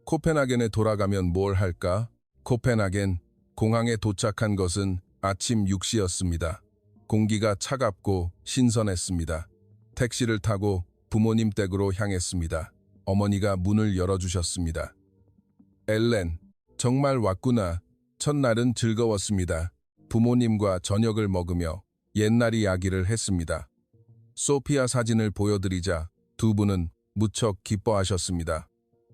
S1: 코펜하겐에 돌아가면 뭘 할까? 코펜하겐 공항에 도착한 것은 아침 6시였습니다. 공기가 차갑고 신선했습니다. 택시를 타고 부모님 댁으로 향했습니다. 어머니가 문을 열어주셨습니다. 엘렌, 정말 왔구나. 첫날은 즐거웠습니다. 부모님과 저녁을 먹으며 옛날 이야기를 했습니다. 소피아 사진을 보여드리자 두 분은 무척 기뻐하셨습니다.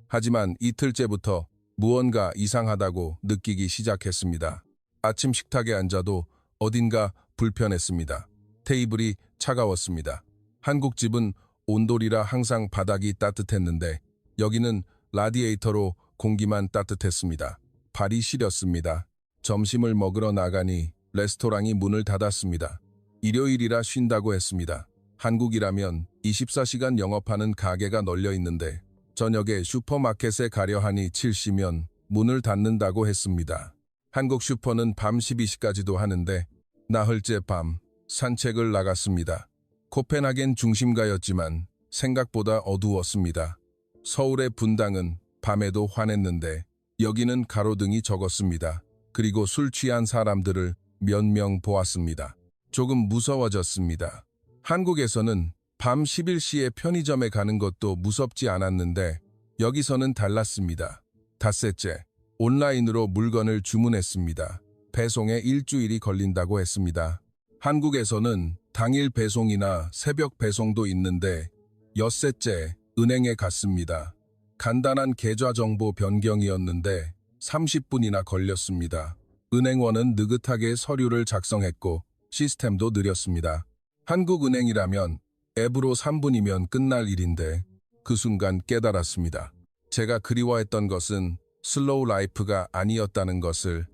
S1: 하지만 이틀째부터 무언가 이상하다고 느끼기 시작했습니다. 아침 식탁에 앉아도 어딘가 불편했습니다. 테이블이 차가웠습니다. 한국 집은 온돌이라 항상 바닥이 따뜻했는데 여기는 라디에이터로 공기만 따뜻했습니다. 발이 시렸습니다. 점심을 먹으러 나가니 레스토랑이 문을 닫았습니다. 일요일이라 쉰다고 했습니다. 한국이라면 24시간 영업하는 가게가 널려 있는데 저녁에 슈퍼마켓에 가려 하니 7시면 문을 닫는다고 했습니다. 한국 슈퍼는 밤 12시까지도 하는데 나흘째 밤 산책을 나갔습니다. 코펜하겐 중심가였지만 생각보다 어두웠습니다. 서울의 분당은 밤에도 환했는데 여기는 가로등이 적었습니다. 그리고 술 취한 사람들을 몇 명 보았습니다. 조금 무서워졌습니다. 한국에서는 밤 11시에 편의점에 가는 것도 무섭지 않았는데 여기서는 달랐습니다. 닷새째, 온라인으로 물건을 주문했습니다. 배송에 일주일이 걸린다고 했습니다. 한국에서는 당일 배송이나 새벽 배송도 있는데 엿새째 은행에 갔습니다. 간단한 계좌 정보 변경이었는데 30분이나 걸렸습니다. 은행원은 느긋하게 서류를 작성했고 시스템도 느렸습니다. 한국은행이라면 앱으로 3분이면 끝날 일인데 그 순간 깨달았습니다. 제가 그리워했던 것은 슬로우 라이프가 아니었다는 것을,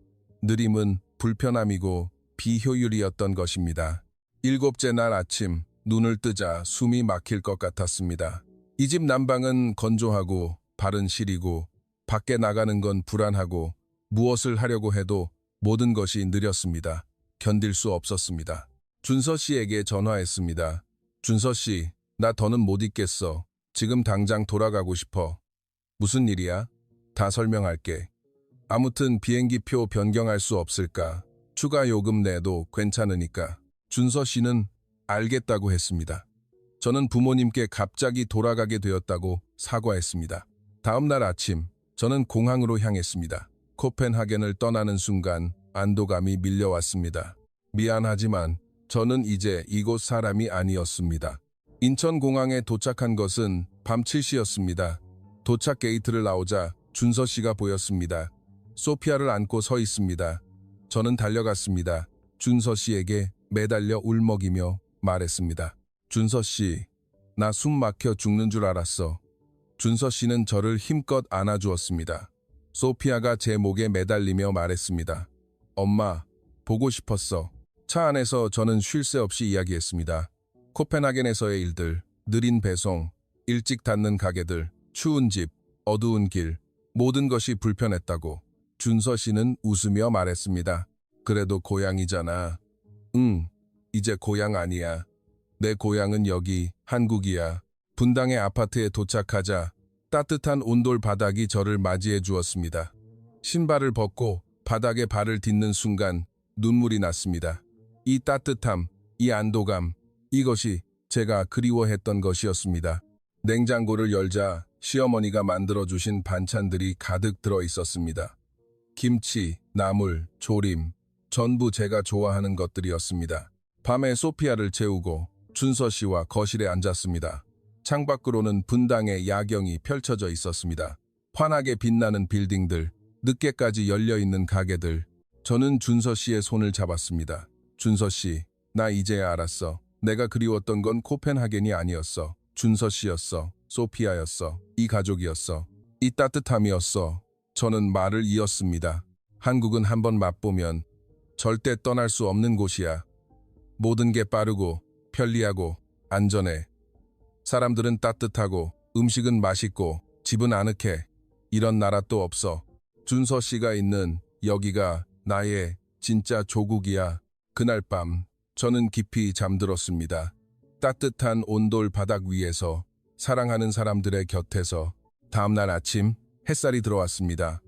S1: 느림은 불편함이고 비효율이었던 것입니다. 7째 날 아침, 눈을 뜨자 숨이 막힐 것 같았습니다. 이 집 난방은 건조하고 발은 시리고 밖에 나가는 건 불안하고 무엇을 하려고 해도 모든 것이 느렸습니다. 견딜 수 없었습니다. 준서 씨에게 전화했습니다. 준서 씨, 나 더는 못 있겠어. 지금 당장 돌아가고 싶어. 무슨 일이야? 다 설명할게. 아무튼 비행기표 변경할 수 없을까? 추가 요금 내도 괜찮으니까. 준서 씨는 알겠다고 했습니다. 저는 부모님께 갑자기 돌아가게 되었다고 사과했습니다. 다음 날 아침, 저는 공항으로 향했습니다. 코펜하겐을 떠나는 순간 안도감이 밀려왔습니다. 미안하지만 저는 이제 이곳 사람이 아니었습니다. 인천공항에 도착한 것은 밤 7시였습니다. 도착 게이트를 나오자 준서 씨가 보였습니다. 소피아를 안고 서 있습니다. 저는 달려갔습니다. 준서 씨에게 매달려 울먹이며 말했습니다. 준서 씨, 나 숨 막혀 죽는 줄 알았어. 준서 씨는 저를 힘껏 안아주었습니다. 소피아가 제 목에 매달리며 말했습니다. 엄마, 보고 싶었어. 차 안에서 저는 쉴 새 없이 이야기했습니다. 코펜하겐에서의 일들, 느린 배송, 일찍 닫는 가게들, 추운 집, 어두운 길, 모든 것이 불편했다고. 준서 씨는 웃으며 말했습니다. 그래도 고향이잖아. 응, 이제 고향 아니야. 내 고향은 여기, 한국이야. 분당의 아파트에 도착하자 따뜻한 온돌 바닥이 저를 맞이해 주었습니다. 신발을 벗고 바닥에 발을 딛는 순간 눈물이 났습니다. 이 따뜻함, 이 안도감, 이것이 제가 그리워했던 것이었습니다. 냉장고를 열자 시어머니가 만들어주신 반찬들이 가득 들어 있었습니다. 김치, 나물, 조림, 전부 제가 좋아하는 것들이었습니다. 밤에 소피아를 재우고 준서 씨와 거실에 앉았습니다. 창밖으로는 분당의 야경이 펼쳐져 있었습니다. 환하게 빛나는 빌딩들, 늦게까지 열려있는 가게들. 저는 준서 씨의 손을 잡았습니다. 준서 씨, 나 이제야 알았어. 내가 그리웠던 건 코펜하겐이 아니었어. 준서 씨였어. 소피아였어. 이 가족이었어. 이 따뜻함이었어. 저는 말을 이었습니다. 한국은 한번 맛보면 절대 떠날 수 없는 곳이야. 모든 게 빠르고 편리하고 안전해. 사람들은 따뜻하고 음식은 맛있고 집은 아늑해. 이런 나라 또 없어. 준서 씨가 있는 여기가 나의 진짜 조국이야. 그날 밤 저는 깊이 잠들었습니다. 따뜻한 온돌 바닥 위에서 사랑하는 사람들의 곁에서. 다음날 아침 햇살이 들어왔습니다.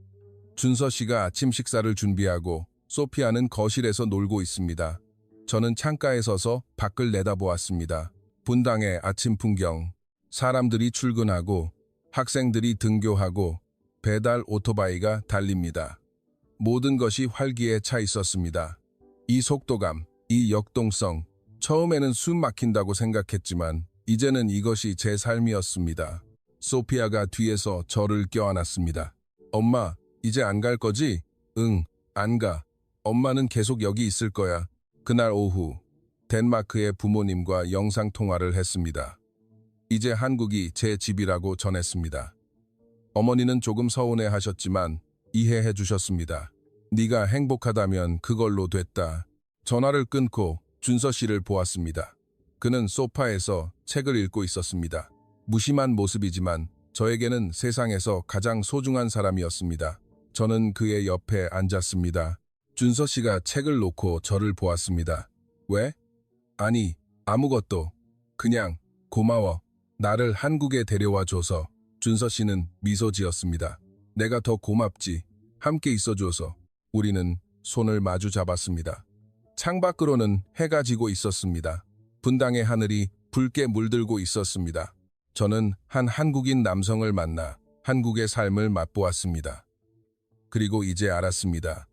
S1: 준서 씨가 아침 식사를 준비하고 소피아는 거실에서 놀고 있습니다. 저는 창가에 서서 밖을 내다보았습니다. 분당의 아침 풍경, 사람들이 출근하고 학생들이 등교하고 배달 오토바이가 달립니다. 모든 것이 활기에 차 있었습니다. 이 속도감, 이 역동성, 처음에는 숨 막힌다고 생각했지만 이제는 이것이 제 삶이었습니다. 소피아가 뒤에서 저를 껴안았습니다. 엄마, 이제 안 갈 거지? 응, 안 가. 엄마는 계속 여기 있을 거야. 그날 오후, 덴마크의 부모님과 영상통화를 했습니다. 이제 한국이 제 집이라고 전했습니다. 어머니는 조금 서운해 하셨지만 이해해 주셨습니다. 네가 행복하다면 그걸로 됐다. 전화를 끊고 준서 씨를 보았습니다. 그는 소파에서 책을 읽고 있었습니다. 무심한 모습이지만 저에게는 세상에서 가장 소중한 사람이었습니다. 저는 그의 옆에 앉았습니다. 준서 씨가 책을 놓고 저를 보았습니다. 왜? 아니, 아무것도. 그냥 고마워. 나를 한국에 데려와줘서. 준서 씨는 미소 지었습니다. 내가 더 고맙지. 함께 있어줘서. 우리는 손을 마주 잡았습니다. 창밖으로는 해가 지고 있었습니다. 분당의 하늘이 붉게 물들고 있었습니다. 저는 한 한국인 남성을 만나 한국의 삶을 맛보았습니다. 그리고 이제 알았습니다.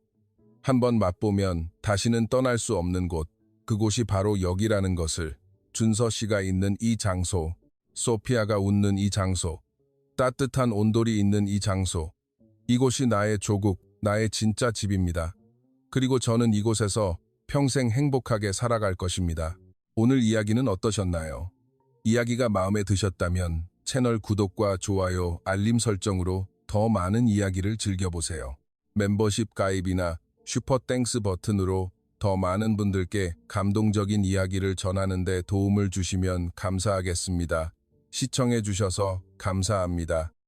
S1: 한번 맛보면 다시는 떠날 수 없는 곳, 그곳이 바로 여기라는 것을. 준서 씨가 있는 이 장소, 소피아가 웃는 이 장소, 따뜻한 온돌이 있는 이 장소, 이곳이 나의 조국, 나의 진짜 집입니다. 그리고 저는 이곳에서 평생 행복하게 살아갈 것입니다. 오늘 이야기는 어떠셨나요? 이야기가 마음에 드셨다면 채널 구독과 좋아요, 알림 설정으로 더 많은 이야기를 즐겨보세요. 멤버십 가입이나 슈퍼땡스 버튼으로 더 많은 분들께 감동적인 이야기를 전하는 데 도움을 주시면 감사하겠습니다. 시청해 주셔서 감사합니다.